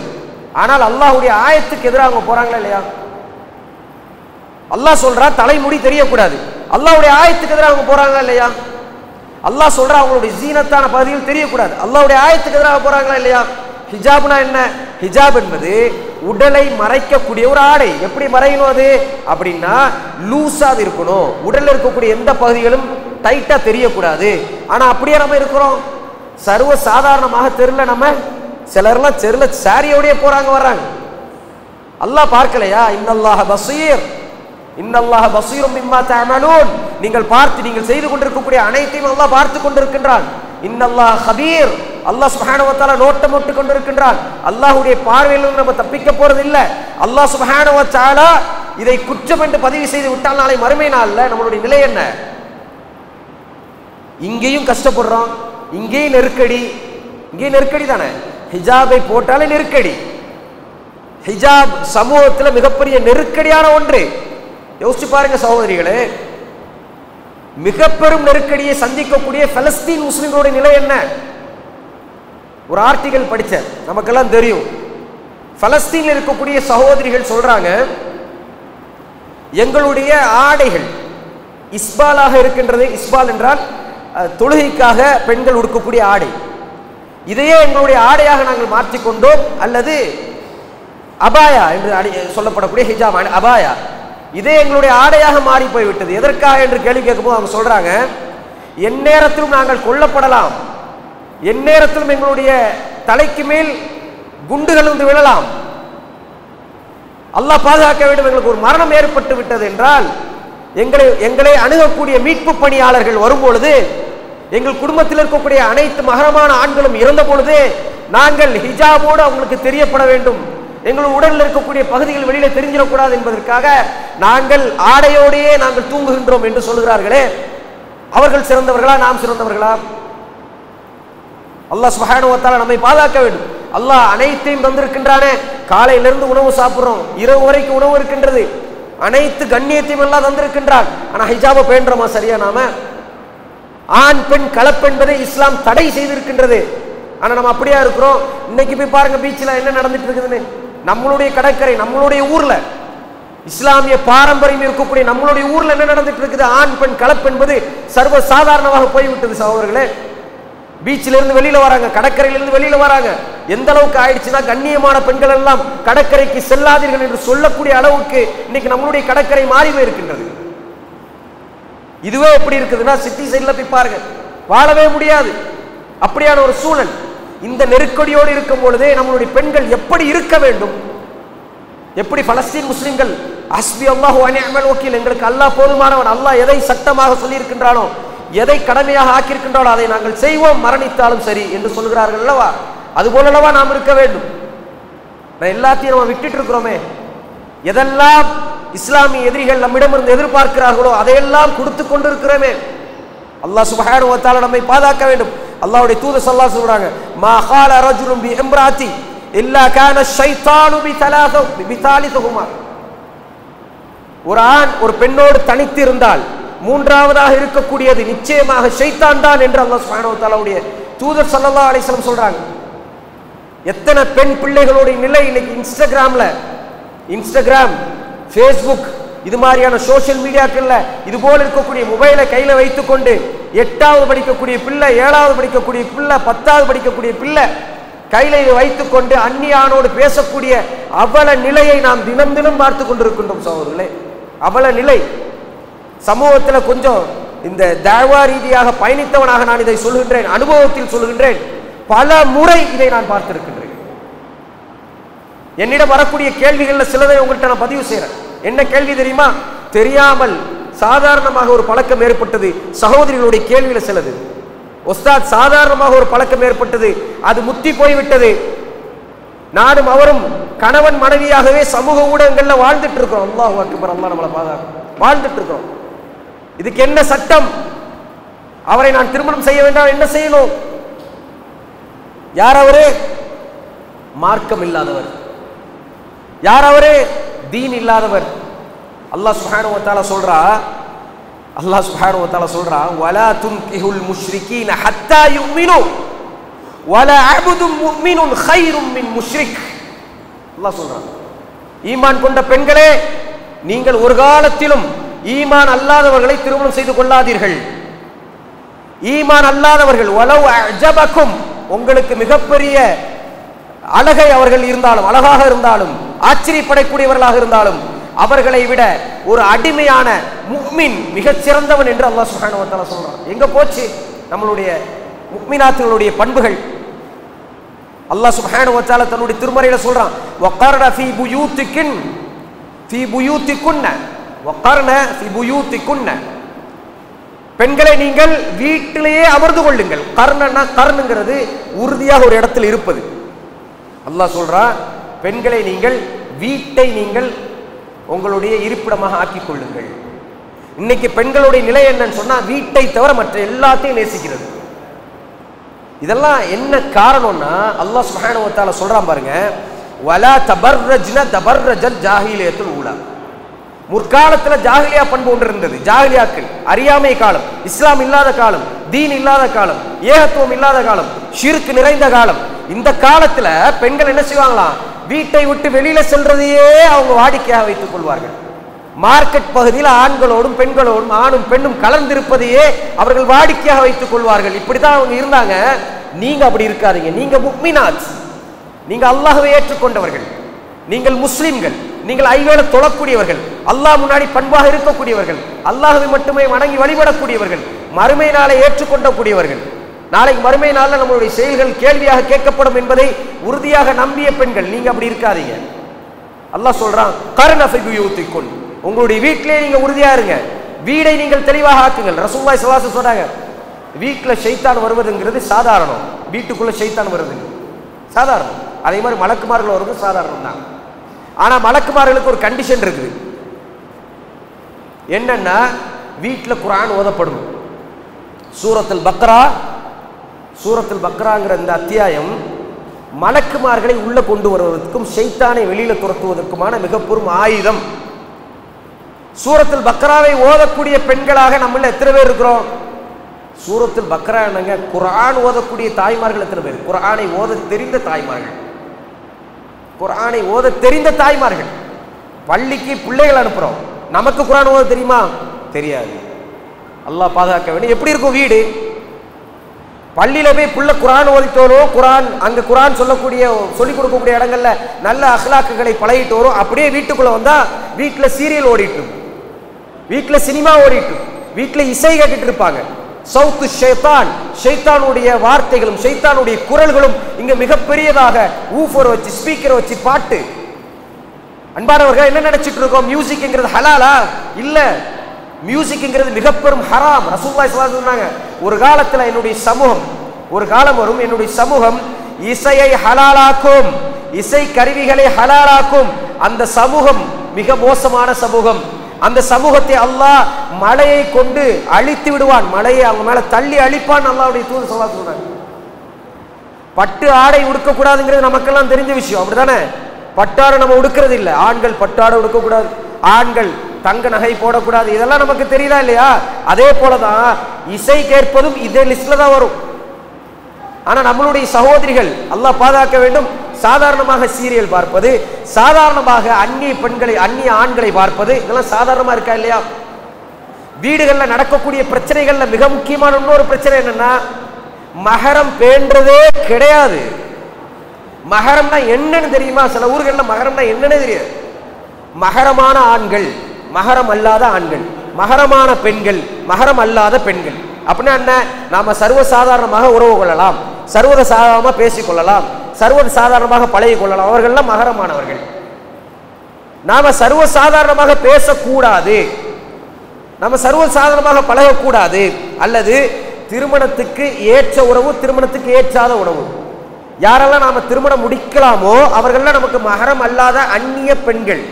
ஆனால் அல்லாஹ்வுடைய ஆயத்துக்கு எதிராக அவங்க போறாங்களா இல்லையா? அல்லாஹ் சொல்றா தலைமுடி தெரியக்கூடாது, அல்லாஹ்வுடைய ஆயத்துக்கு எதிராக அவங்க போறாங்களா இல்லையா? அல்லாஹ் சொல்றா அவங்களுடைய ஜீனத்தான பகுதியில் தெரியக்கூடாது, அல்லாஹ்வுடைய ஆயத்துக்கு எதிராக போறாங்களா இல்லையா? ஹிஜாப்னா என்ன? ஹிஜாப் என்பது உடலை மறைக்கக்கூடிய ஒரு ஆடை. எப்படி மறையணும் அது அப்படின்னா, லூஸா இருக்கணும், உடல்ல இருக்கக்கூடிய எந்த பகுதிகளும் டைட்டா தெரியக்கூடாது. ஆனா அப்படியே நம்ம இருக்கிறோம், சர்வ சாதாரணமாக தெருல நம்ம சிலர்லாம் தெருல சாரியோடய போறாங்க வர்றாங்க. அல்லாஹ் பார்க்கலையா? இன்னல்லாஹ பஸீர், இன்னல்லாஹ பஸீரும் மிம்மா தஅமலூன். நீங்கள் செய்து கொண்டிருக்கக்கூடிய அனைத்தையும் அல்லாஹ் பார்த்து கொண்டிருக்கின்றான். இன்னல்லாஹ கபீர், அல்லாஹ் சுப்ஹானஹு வ தஆலா நோட்டமிட்டு கொண்டிருக்கின்றான். அல்லாஹ்வுடைய பார்வையில் நம்ம தப்பிக்க போறது இல்ல. அல்லாஹ் சுப்ஹானஹு வ தஆலா இதை குற்றம் என்று பதிவு செய்து விட்டால் நாளை மறுமை நாள்ல நம்மளுடைய நிலை என்ன? இங்கேயும் கஷ்டப்படுறோம், இங்கேயும் நெருக்கடி தானே. ஹிஜாபை போட்டாலே நெருக்கடி. ஹிஜாப் சமூகத்தில் மிகப்பெரிய நெருக்கடியான ஒன்று. யோசிச்சு பாருங்க சகோதரிகளே, மிக பெரும் நெருக்கடியை சந்திக்கக்கூடிய பலஸ்தீன் முஸ்லிம்களுடைய நிலை என்ன? ஒரு ஆர்டிகல் படிச்ச நமக்கெல்லாம் தெரியும். பலஸ்தீனில் இருக்கக்கூடிய சகோதரிகள் சொல்றாங்க, எங்களுடைய ஆடைகள் இஸ்பாலாக இருக்கின்றது. இஸ்பால் என்றால் தொழுகைக்காக பெண்கள் உடுக்கக்கூடிய ஆடை. இதையே எங்களுடைய ஆடையாக நாங்கள் மாற்றிக்கொண்டோம். அல்லது அபாயா என்று சொல்லப்படக்கூடிய ஹிஜாப் அபாயா, இதே எங்களுடைய ஆடையாக மாறி போய்விட்டது. எதற்காக என்று கேள்வி கேட்கும்போது அவங்க சொல்றாங்க, எந்நேரத்திலும் நாங்கள் கொல்லப்படலாம், எந்நேரத்திலும் எங்களுடைய தலைக்கு மேல் குண்டுகள் வந்து விழலாம், அல்லாஹ் பாதுகாக்க வேண்டும். எங்களுக்கு ஒரு மரணம் ஏற்பட்டு விட்டது என்றால் எங்களை அணுகக்கூடிய மீட்பு பணியாளர்கள் வரும்பொழுது, எங்கள் குடும்பத்தில் இருக்கக்கூடிய அனைத்து மகரமான ஆண்களும் இறந்த பொழுது நாங்கள் ஹிஜாபோடு அவங்களுக்கு தெரியப்பட வேண்டும், எங்கள் உடலில் இருக்கக்கூடிய பகுதிகள் வெளியில தெரிஞ்சிடக்கூடாது என்பதற்காக நாங்கள் ஆடையோடையே நாங்கள் தூங்குகின்றோம் என்று சொல்கிறார்களே, அவர்கள் சிறந்தவர்களா, நாம் சிறந்தவர்களா? அல்லாஹ் சுப்ஹானஹு வ தஆலா நம்மை பாதுகாக்க வேண்டும். அல்லாஹ் அனைத்தையும் தந்திருக்கின்றானே. காலையிலிருந்து உணவு சாப்பிடுறோம், இரவு வரைக்கும் உணவு இருக்கின்றது, அனைத்து கண்ணியத்தையும் எல்லாம் தந்திருக்கின்றான். ஆனா ஹிஜாபை பேணுறோமா சரியா? நாம ஆண் பெண் கலப்பென்பதை இஸ்லாம் தடை செய்திருக்கின்றது. ஆனா நம்ம அப்படியா இருக்கிறோம்? இன்னைக்கு போய் பாருங்க பீச்சில் என்ன நடந்துட்டு இருக்குதுன்னு. நம்மளுடைய கடற்கரை, நம்மளுடைய ஊர்ல, இஸ்லாமிய பாரம்பரியம் இருக்கக்கூடிய நம்மளுடைய ஊர்ல என்ன நடந்துட்டு இருக்குது? ஆண் பெண் கலப்பென்பது சர்வ சாதாரணமாக போய்விட்டது சகோதரர்களே. பீச்சில இருந்து வெளியில வராங்க, கடற்கரையிலிருந்து வெளியில வராங்க. எந்த அளவுக்கு ஆயிடுச்சுன்னா, கண்ணியமான பெண்கள் எல்லாம் கடற்கரைக்கு செல்லாதீர்கள் என்று சொல்லக்கூடிய அளவுக்கு இன்னைக்கு நம்மளுடைய கடற்கரை மாறி போயிருக்கின்றது. இதுவே எப்படி இருக்குதுன்னா, சிட்டி சைட்ல போய் பாருங்க, வாழவே முடியாது அப்படியான ஒரு சூழல். இந்த நெருக்கடியோடு இருக்கும் பொழுதே நம்மளுடைய பெண்கள் எப்படி இருக்க வேண்டும்? எப்படி பலஸ்தீன் முஸ்லிம்கள் ஹஸ்பி அல்லாஹு வ நிஅமல் வக்கீல், எங்களுக்கு அல்லாஹ் போதுமானவன், அல்லாஹ் எதை சட்டமாக சொல்லி இருக்கின்றானோ, எதை கடமையாக ஆக்கியிருக்கின்றாலோ அதை நாங்கள் செய்வோம், மரணித்தாலும் சரி என்று சொல்கிறார்கள் அல்லவா? அதுபோல அல்லவா நாம் இருக்க வேண்டும். எல்லாத்தையும் நம்ம விட்டுட்டு இருக்கிறோமே. எதெல்லாம் இஸ்லாமிய எதிரிகள் நம்மிடமிருந்து எதிர்பார்க்கிறார்களோ அதையெல்லாம் கொடுத்து கொண்டிருக்கிறோமே. அல்லாஹ் சுப்ஹானஹு வ தஆலா நம்மை பாதுகாக்க வேண்டும். அல்லாஹ்வுடைய தூதர் ஸல்லல்லாஹு அலைஹி வஸல்லம் சொல்றாங்க, மா கால ரஜுலுன் பி இம்ராத்தி இல்லா கான ஷைத்தானு பி தாலிதுஹுமா. ஒரு ஆண் ஒரு பெண்ணோடு தனித்து இருந்தால் மூன்றாவதாக இருக்கக்கூடியது நிச்சயமாக ஷைத்தான் தான் என்று அல்லாஹ் சுப்ஹானஹு வ தஆலாவுடைய தூதர் ஸல்லல்லாஹு அலைஹி வஸல்லம் சொல்றாங்க. எத்தனை பெண் பிள்ளைகளுடைய நிலை இன்னைக்கு இன்ஸ்டாகிராம், ஃபேஸ்புக், இது மாதிரியான சோசியல் மீடியாக்கள்ல இது போல இருக்கக்கூடிய மொபைலை கையில வைத்துக்கொண்டு 8வது படிக்கக்கூடிய பிள்ளை, 7வது படிக்கக்கூடிய பிள்ளை, 10வது படிக்கக்கூடிய பிள்ளை கையில வைத்துக்கொண்டு அந்நியானோடு பேசக்கூடிய அவல நிலையை நாம் தினம் தினம் பார்த்து கொண்டிருக்கின்றோம் சகோதரர்களே. அவல நிலை சமூகத்தில் கொஞ்சம் இந்த தாவா ரீதியாக பயணித்தவனாக நான் இதை சொல்கின்றேன், அனுபவத்தில் சொல்கின்றேன். பல முறை இதை நான் பார்த்திருக்கின்றேன். என்னிடம் வரக்கூடிய கேள்விகள்ல சிலதை உங்கள்கிட்ட நான் பதிவு செய்யறேன். என்ன கேள்வி தெரியுமா? தெரியாமல் சாதாரணமாக ஒரு பழக்கம் ஏற்பட்டது. சகோதரிகளுடைய கேள்வியில சிலது, உஸ்தாத் சாதாரணமாக ஒரு பழக்கம் ஏற்பட்டது, அது முத்தி போய்விட்டது, நானும் அவரும் கணவன் மனைவியாகவே சமூக ஊடகங்கள்ல வாழ்ந்துட்டு இருக்கிறோம். அல்லாஹ் அக்பர், அல்லாஹ் நம்மளை பாதுகாக்கும், வாழ்ந்துட்டு இருக்கிறோம். இதுக்கு என்ன சட்டம்? அவரை நான் திருமணம் செய்ய வேண்டாம், என்ன செய்யணும்? யார் அவரு? மார்க்கம் இல்லாதவர். யார் அவரு? தீன் இல்லாதவர். அல்லாஹ் சுப்ஹானஹு வ தஆலா சொல்றா, வலா துன்கிஹுல் முஷ்ரிகீன ஹத்தா யுமினு வலா அபுதும் முஃமினுன் கைரும் மின் முஷ்ரிக். அல்லாஹ் சொல்றான், ஈமான் கொண்ட பெண்களே, நீங்கள் ஒரு காலத்திலும் ஈமான் அல்லாதவர்களை திருமணம் செய்து கொள்ளாதீர்கள். ஈமான் அல்லாதவர்கள் வலவ் அஜபக்கும், உங்களுக்கு மிகப்பெரிய அழகை அவர்கள் இருந்தாலும், அழகாக இருந்தாலும், ஆச்சரியப்படக்கூடியவர்களாக இருந்தாலும், அவர்களை விட ஒரு அடிமையான முஃமின் மிகச் சிறந்தவன் என்று அல்லாஹ் சுப்ஹானஹு வ தஆலா சொல்றான். எங்க போச்சு நம்மளுடைய முஃமினாத்துகளுடைய பண்புகள்? அல்லாஹ் சுப்ஹானஹு வ தஆலா தன்னுடைய திருமறையில சொல்றான், வகர்ன ஃபீ புயூத்திகுன் ஃபீ புயூத்திகுன்ன வகர்ன ஃபீ புயூத்திகுன்ன, பெண்களை நீங்கள் வீட்டிலேயே அமர்ந்து கொள்ளுங்கள். கர்ணன்னா கர்ணுங்கிறது உறுதியாக ஒரு இடத்தில் இருப்பது. அல்லாஹ் சொல்றான், பெண்களை நீங்கள் வீட்டை நீங்கள் உங்களுடைய இருப்பிடமாக ஆக்கிக் கொள்ளுங்கள். இன்னைக்கு பெண்களுடைய நிலை என்னன்னு சொன்னா, வீட்டை தவிர மற்ற எல்லாத்தையும் நேசிக்கிறது. இதெல்லாம் என்ன காரணம்னா, அல்லாஹ் சுப்ஹானஹு வ தஆலா சொல்றான் பாருங்க, வலா தபர்ரஜ்ன தபர்ரஜல் ஜாஹிலியத்துல் ஊலா. முற்காலத்துல ஜாஹிலியா பண்பு ஒன்று இருந்தது. ஜாஹிலியாக்கள், அறியாமை காலம், இஸ்லாம் இல்லாத காலம், தீன் இல்லாத காலம், ஏகத்துவம் இல்லாத காலம், ஷிர்க் நிறைந்த காலம். இந்த காலத்துல பெண்கள் என்ன செய்வாங்களாம், வீட்டை விட்டு வெளியில செல்றதையே அவங்க வாடிக்கையாக வைத்துக் கொள்வார்கள். மார்க்கெட் பகுதியில் ஆண்களோடும் பெண்களோடும் ஆணும் பெண்ணும் கலந்திருப்பதையே அவர்கள் வாடிக்கையாக வைத்துக் கொள்வார்கள். இப்படித்தான் அவங்க இருந்தாங்க. நீங்க அப்படி இருக்காதீங்க. நீங்க முஃமினாத், நீங்க அல்லாஹ்வை ஏற்றுக்கொண்டவர்கள், நீங்கள் முஸ்லிம்கள், நீங்கள் ஐவேளை தொழக்கூடியவர்கள், அல்லாஹ் முன்னாடி பண்பாக இருக்கக்கூடியவர்கள், அல்லாஹ்வை மட்டுமே வணங்கி வழிபடக்கூடியவர்கள், மறுமை நாளை ஏற்றுக்கொண்டக்கூடியவர்கள், நாளைக்கு மறுமை நாளில் நம்மளுடைய செயல்கள் கேள்வியாக கேட்கப்படும் என்பதை உறுதியாக நம்பிய பெண்கள். நீங்க அப்படி இருக்காதீங்க. அல்லாஹ் சொல்றான், கர்ன ஃபீ புயூத்திகுன், உங்களுடைய வீட்டிலே நீங்க உறுதியா இருங்க, வீடை நீங்கள் தெளிவாக ஆக்குங்கள். ரசூலுல்லாஹி ஸல்லல்லாஹு அலைஹி வஸல்லம் சொல்றாங்க, வீட்டில் ஷைத்தான் வருவதுங்கிறது சாதாரணம், வீட்டுக்குள்ள ஷைத்தான் வருது சாதாரணம். அதே மாதிரி மலக்குமார்கள் வருவது சாதாரணம் தான். ஆனா மலக்குமார்களுக்கு ஒரு கண்டிஷன் இருக்குது. என்னன்னா, வீட்டில் குர்ஆன் ஓதப்படும். சூரத்துல் பக்ராங்கிற இந்த அத்தியாயம் மலக்குமார்களை உள்ள கொண்டு வருவதற்கும் ஷைத்தானை வெளியில துரத்துவதற்குமான மிக பெரும் ஆயுதம். சூரத்துல் பக்ராவை ஓதக்கூடிய பெண்களாக நம்மள எத்தனை பேர் இருக்கிறோம்? சூரத்துல் பக்ரா என்னங்க, குர்ஆன் ஓதக்கூடிய தாய்மார்கள் எத்தனை பேர்? குர்ஆனை ஓத தெரிந்த தாய்மார்கள், குர்ஆனை ஓத தெரிந்த தாய்மார்கள். பள்ளிக்கு பிள்ளைகள் அனுப்புறோம், நமக்கு குர்ஆன் ஓத தெரியுமா? தெரியாது. அல்லாஹ் பாதுகாக்க வேண்டும். எப்படி இருக்கும் வீடு? பள்ளியில போய் புள்ள குர்ஆன் ஓதிட்டு வரும், குர்ஆன் அங்க குர்ஆன் சொல்லிக் கொடுக்கக்கூடிய இடங்கள்ல நல்ல அஹ்லாக்குகளை பழகிட்டு வரும். அப்படியே வீட்டுக்குள்ள வந்தா வீட்டுல சீரியல் ஓடிட்டு இருக்கும், வீட்டுல சினிமா ஓடிட்டு இருக்கும், வீட்டுல இசை கேட்டுட்டு இருப்பாங்க. சவுத்து ஷைத்தான், ஷைத்தானுடைய வார்த்தைகளும் ஷைத்தானுடைய குரல்களும் இங்க மிகப்பெரியதாக ஊஃபர் வச்சு ஸ்பீக்கர் வச்சு பாட்டு. அன்பானவர்கள், என்ன நினைச்சிட்டு இருக்கோம்? மியூசிக்ங்கிறது ஹலாலா? இல்ல, மியூசிக்ங்கிறது மிக பெரும் ஹராம். ரசூலுல்லாஹி ஸல்லல்லாஹு அலைஹி வஸல்லம் சொன்னாங்க, ஒரு காலத்துல என்னுடைய சமூகம், ஒரு காலம் வரும் என்னுடைய சமூகம் இசையை ஹலாலாக்கும், இசை கருவிகளை ஹலாலாக்கும். அந்த சமூகம் மிக மோசமான சமூகம். அந்த சமூகத்தை அல்லாஹ் மழையை கொண்டு அழித்து விடுவான், மழையை அவங்க மேல தள்ளி அழிப்பான். அல்லாஹ்வுடைய தூதர் ஸல்லல்லாஹு அலைஹி வஸல்லம் சொன்னாங்க. பட்டு ஆடை உடுக்க கூடாதுங்கிறது நமக்கெல்லாம் தெரிஞ்ச விஷயம், அப்படிதானே? பட்டாடை நம்ம உடுக்கிறது இல்லை. ஆண்கள் பட்டாடை உடுக்க கூடாது, ஆண்கள் தங்க நகை போடக்கூடாது, இதெல்லாம் நமக்கு தெரியல இல்லையா? அதே போலதான் இசை கேட்பதும் இதே லிஸ்ட்ல தான் வரும். ஆனா நம்மளுடைய சகோதரிகள், அல்லாஹ் பாதுகாக்க வேண்டும், சாதாரணமாக சீரியல் பார்ப்பது, சாதாரணமாக அந்நிய பெண்களை அந்நிய ஆண்களை பார்ப்பது, இதெல்லாம் சாதாரணமா இருக்கா இல்லையா? வீடுகள்ல நடக்கக்கூடிய பிரச்சனைகள்ல மிக முக்கியமான இன்னொரு பிரச்சனை என்னன்னா, மஹரம் பேன்றதே கிடையாது. மஹரம்னா என்னன்னு தெரியுமா? சில ஊர்கள்ல மஹரம்னா என்னன்னு தெரியாது. மஹரமான ஆண்கள், மஹரம் அல்லாத ஆண்கள், மஹரமான பெண்கள், மஹரம் அல்லாத பெண்கள். அப்படின்னா என்ன? நாம சர்வசாதாரணமாக உறவு கொள்ளலாம், சர்வசாதாரணமாக பேசிக்கொள்ளலாம், சர்வசாதாரணமாக பழகி கொள்ளலாம், அவர்கள்லாம் மஹரமானவர்கள். நாம சர்வசாதாரணமாக பேசக்கூடாது, நாம சர்வசாதாரணமாக பழகக்கூடாது. அல்லது திருமணத்துக்கு ஏற்ற உறவு, திருமணத்துக்கு ஏற்றாத உறவு. யாரெல்லாம் நாம திருமணம் முடிக்கலாமோ அவர்கள்லாம் நமக்கு மஹரம் அல்லாத அந்நிய பெண்கள்.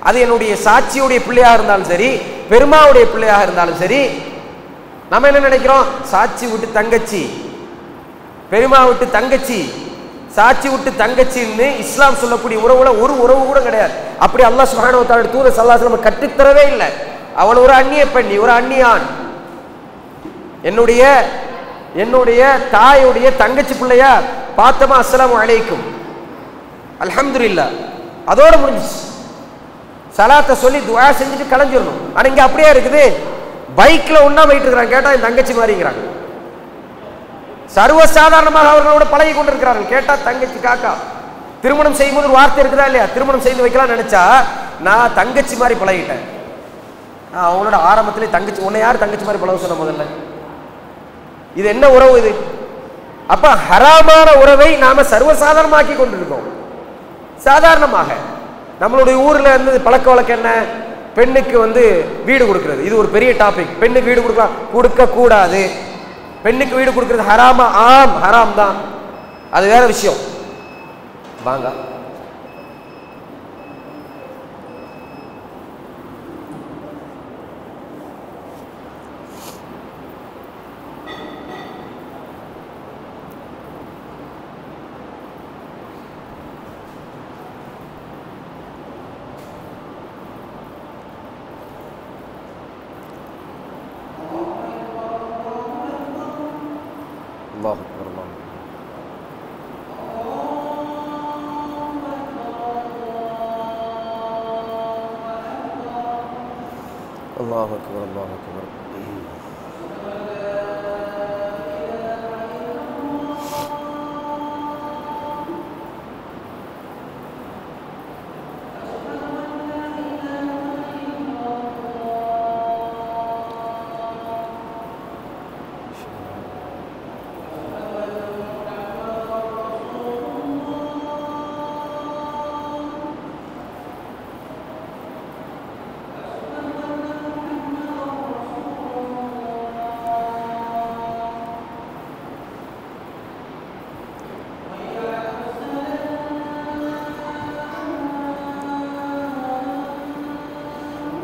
அது என்னுடைய சாட்சியுடைய பிள்ளையாக இருந்தாலும் சரி, பெருமாவுடைய பிள்ளையாக இருந்தாலும் சரி. நம்ம என்ன நினைக்கிறோம்? சாட்சி விட்டு தங்கச்சி, பெருமா விட்டு தங்கச்சி, சாட்சி விட்டு தங்கச்சின்னு இஸ்லாம் சொல்லக்கூடிய உறவுல ஒரு உறவு கூட கிடையாது. அப்படி அல்லாஹ் சுப்ஹானஹு வ தஆலா தூதர் ஸல்லல்லாஹு அலைஹி வஸல்லம் கற்றுத்தரவே இல்லை. அவள் ஒரு அந்நிய பெண், ஒரு அந்நிய ஆண், என்னுடைய தாயுடைய தங்கச்சி பிள்ளையா பாத்தமா, அஸ்ஸலாமு அலைக்கும், அல்ஹம்துலில்லாஹ், அதோட முடிஞ்சிச்சு. சலாத்தை சொல்லி துஆ செஞ்சுட்டு கலைஞ்சிடணும். ஆனா இங்க அப்படியே இருக்குது, பைக்ல ஒன்னா போயிட்டு இருக்கிறாங்க, கேட்டா என் தங்கச்சி மாதிரிங்கிறாங்க. சர்வசாதாரணமாக அவர்களோட பழகி கொண்டிருக்கிறார்கள், கேட்டா தங்கச்சி காக்கா. திருமணம் செய்யும்போது ஒரு வார்த்தை இருக்குதா இல்லையா? திருமணம் செய்து வைக்கலாம் நினைச்சா நான் தங்கச்சி மாதிரி பழகிட்டேன். அவங்களோட ஆரம்பத்திலே தங்கச்சி, உன்னை யார் தங்கச்சி மாதிரி பழக சொன்ன முதல்ல? இது என்ன உறவு? இது அப்ப ஹராமான உறவை நாம சர்வசாதாரணமாக்கி கொண்டிருக்கோம். சாதாரணமாக நம்மளுடைய ஊர்ல இருந்து பழக்க வழக்கம் என்ன? பெண்ணுக்கு வீடு கொடுக்கிறது, இது ஒரு பெரிய டாபிக். பெண்ணுக்கு வீடு கொடுக்க கூடாது, பெண்ணுக்கு வீடு கொடுக்கிறது ஹராமா? ஆம், ஹராம் தான், அது வேற விஷயம். வாங்க الله أكبر الله الله أكبر الله أكبر.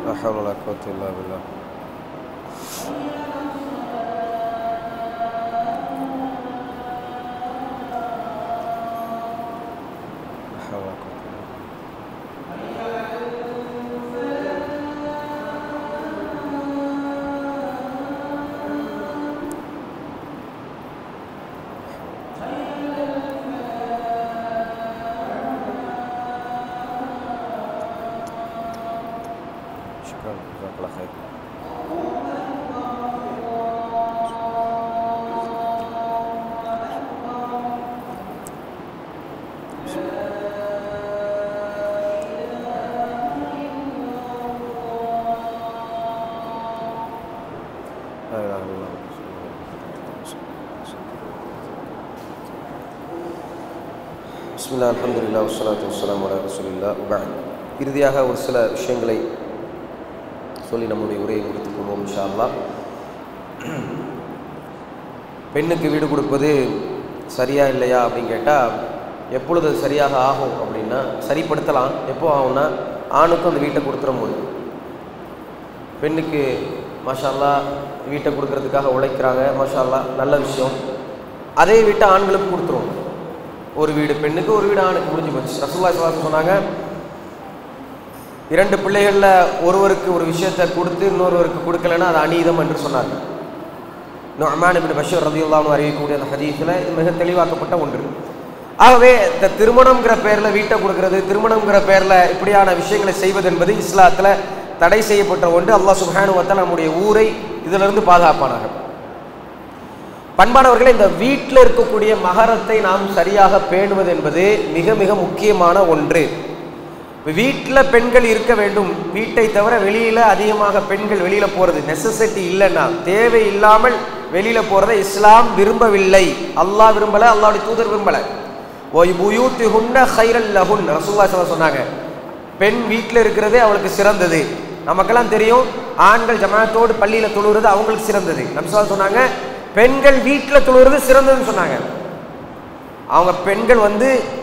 لا حول ولا قوة إلا بالله. لا حول ولا قوة إلا شكرا جزاك الله خير. لا إله إلا الله. بسم الله الحمد لله والصلاة والسلام على رسول الله وبعد. இறுதியாக ஒரு சில விஷயங்களை சொல்லி நம்முடைய உரையை முடித்துக் கொள்வோம் இன்ஷா அல்லாஹ். பெண்ணுக்கு வீடு கொடுப்பது சரியா இல்லையா அப்படின்னு கேட்டால், எப்பொழுது சரியாக ஆகும் அப்படின்னா, சரிப்படுத்தலாம். எப்போ ஆகும்னா, ஆணுக்கும் அந்த வீட்டை கொடுத்துரும்போது. பெண்ணுக்கு மாஷா அல்லாஹ் வீட்டை கொடுக்கறதுக்காக உழைக்கிறாங்க, மாஷா அல்லாஹ் நல்ல விஷயம். அதே வீட்டை ஆண்களுக்கு கொடுத்துருவோம். ஒரு வீடு பெண்ணுக்கு, ஒரு வீடு ஆணுக்கு, முடிஞ்சு போச்சு. ரசூலுல்லாஹி ஸல்லல்லாஹு அலைஹி வஸல்லம் சொன்னாங்க, 2 பிள்ளைகளில் ஒருவருக்கு ஒரு விஷயத்தை கொடுத்து இன்னொருவருக்கு கொடுக்கலன்னா அது அநீதம் என்று சொன்னார். நுஅமான் இப்னு பஷீர் ரலியல்லாஹு அன்ஹு அறிவிக்கக்கூடிய அந்த ஹதீஸில் இது மிக தெளிவாக்கப்பட்ட ஒன்று. ஆகவே இந்த திருமணம்ங்கிற பேரில் வீட்டை கொடுக்கறது, திருமணம்ங்கிற பேரில் இப்படியான விஷயங்களை செய்வது என்பது இஸ்லாத்தில் தடை செய்யப்பட்ட ஒன்று. அல்லாஹ் சுப்ஹானஹு வ தஆலா நம்முடைய ஊரை இதிலிருந்து பாதுகாப்பானாக. பண்பானவர்களே, இந்த வீட்டில் இருக்கக்கூடிய மகரத்தை நாம் சரியாக பேணுவது என்பது மிக மிக முக்கியமான ஒன்று. வீட்டில் பெண்கள் இருக்க வேண்டும். வீட்டை தவிர வெளியில் அதிகமாக பெண்கள் வெளியில் போகிறது நெசசிட்டி இல்லைன்னா, தேவை இல்லாமல் வெளியில் போகிறத இஸ்லாம் விரும்பவில்லை. அல்லாஹ் விரும்பலை, அல்லாஹ்வுடைய தூதர் விரும்பலை. வயுபுயூத்துஹுன்ன கைரல் லஹுன் ரசூலுல்லாஹி ஸல்லல்லாஹு அலைஹி வஸல்லம் சொன்னாங்க, பெண் வீட்டில் இருக்கிறதே அவளுக்கு சிறந்தது. நமக்கெல்லாம் தெரியும், ஆண்கள் ஜமாஅத்தோடு பள்ளியில் தொழுகிறது அவங்களுக்கு சிறந்தது. நபி ஸல்லல்லாஹு அலைஹி வஸல்லம் சொன்னாங்க, பெண்கள் வீட்டில் தொழுகிறது சிறந்ததுன்னு சொன்னாங்க. அவங்க பெண்கள்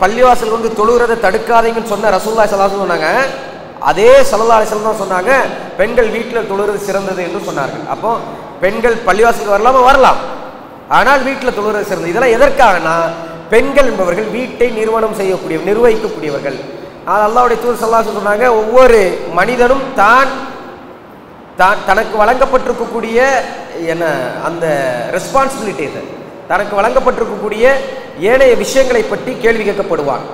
பள்ளிவாசல் தொழுகிறதை தடுக்காதீங்கன்னு சொன்ன ரசூலுல்லாஹி ஸல்லல்லாஹு அலைஹி வஸல்லம் சொன்னாங்க. அதே ஸல்லல்லாஹு அலைஹி வஸல்லம் தான் சொன்னாங்க, பெண்கள் வீட்டில் தொழுகிறது சிறந்தது என்று சொன்னார்கள். அப்போ பெண்கள் பள்ளிவாசலுக்கு வரலாம், ஆனால் வீட்டில் தொழுகிறது சிறந்தது. இதெல்லாம் எதற்காகனா, பெண்கள் என்பவர்கள் வீட்டை நிர்வகிக்கக்கூடியவர்கள். அல்லாஹ்வுடைய தூதர் ஸல்லல்லாஹு அலைஹி வஸல்லம் சொன்னாங்க, ஒவ்வொரு மனிதனும் தனக்கு வழங்கப்பட்டிருக்கக்கூடிய அந்த ரெஸ்பான்சிபிலிட்டிஸை, தனக்கு வழங்கப்பட்டிருக்கக்கூடிய ஏனைய விஷயங்களை பற்றி கேள்வி கேட்கப்படுவான்.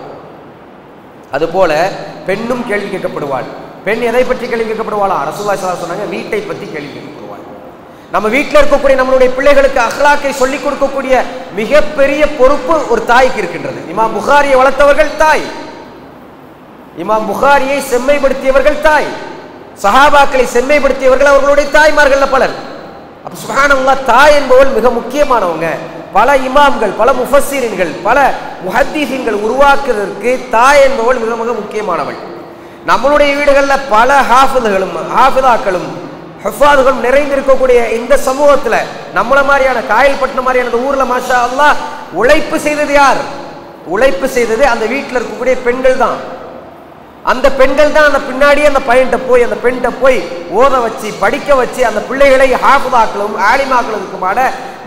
அதுபோல பெண்ணும் கேள்வி கேட்கப்படுவாள். பெண் எதை பற்றி கேள்வி கேட்கப்படுவாளா? ரசூலுல்லாஹி ஸல்லல்லாஹு அலைஹி வஸல்லம் சொன்னாங்க, வீட்டை பற்றி கேள்வி கேட்கப்படுவாள். நம்ம வீட்டில் இருக்கக்கூடிய நம்மளுடைய பிள்ளைகளுக்கு அஹ்லாக்கை சொல்லிக் கொடுக்கக்கூடிய மிகப்பெரிய பொறுப்பு ஒரு தாய்க்கு இருக்கின்றது. இமாம் புகாரியை வளர்த்தவர்கள் தாய், இமாம் புகாரியை செம்மைப்படுத்தியவர்கள் தாய், சஹாபாக்களை செம்மைப்படுத்தியவர்கள் அவர்களுடைய தாய்மார்கள் பலர். அப்ப சுப்ஹானல்லாஹ், தாய் என்பவள் மிக முக்கியமானவங்க. பல இமாம்கள், பல முஃபஸ்ஸிரீன்கள், பல முஹத்தீஸீன்கள் உருவாக்குவதற்கு தாய் என்பவள் மிக மிக முக்கியமானவள். நம்மளுடைய வீடுகளில் பல ஹாஃபிதாக்களும் ஹஃபாதுகளும் நிறைந்திருக்கக்கூடிய இந்த சமூகத்தில் நம்மள மாதிரியான காயல்பட்டினம் மாதிரியான ஊரில் மாஷா அல்லாஹ் உழைப்பு செய்தது யார்? உழைப்பு செய்தது அந்த வீட்டில் இருக்கக்கூடிய பெண்கள் தான். அந்த பெண்கள் தான் அந்த பின்னாடியே அந்த பையன்கிட்ட போய் அந்த பெண்கிட்ட போய் ஓத வச்சு படிக்க வச்சு அந்த பிள்ளைகளை ஹாஃபிதாக்களும் ஆலிமாக்களுக்குமான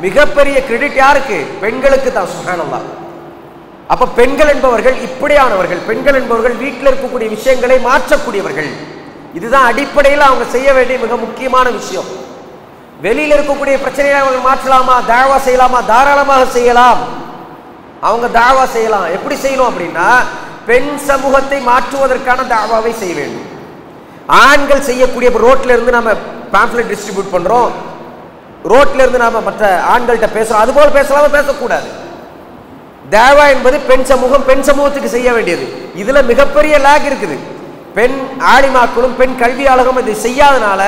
மிகப்பெரிய கிரெடிட் யாருக்கு? பெண்களுக்கு தான். சுப்ஹானல்லாஹ். அப்ப பெண்கள் என்பவர்கள் இப்படியானவர்கள். பெண்கள் என்பவர்கள் வீட்டில் இருக்கக்கூடிய விஷயங்களை மாற்றக்கூடியவர்கள். இதுதான் அடிப்படையில் அவங்க செய்ய வேண்டிய மிக முக்கியமான விஷயம். வெளியில் இருக்கக்கூடிய பிரச்சனைகளை அவர்கள் மாற்றலாமா, தாவா செய்யலாமா? தாராளமாக செய்யலாம். அவங்க தாவா செய்யலாம். எப்படி செய்யணும் அப்படின்னா, பெண் சமூகத்தை மாற்றுவதற்கான தாவாவை செய்ய வேண்டும். ஆண்கள் செய்யக்கூடிய ரோட்ல இருந்து நம்ம பாம்ப்ளெட் டிஸ்ட்ரிபியூட் பண்றோம், ரோட்ல இருந்து நாம மற்ற ஆண்கள்கிட்ட பேசுறோம், அதுபோல் பேசலாமா? பேசக்கூடாது. தாவா என்பது பெண் சமூகத்துக்கு செய்ய வேண்டியது. இதுல மிகப்பெரிய லாக் இருக்குது. பெண் ஆலிமாக்களும் பெண் கல்வியாளர்களும் இதை செய்யாதனால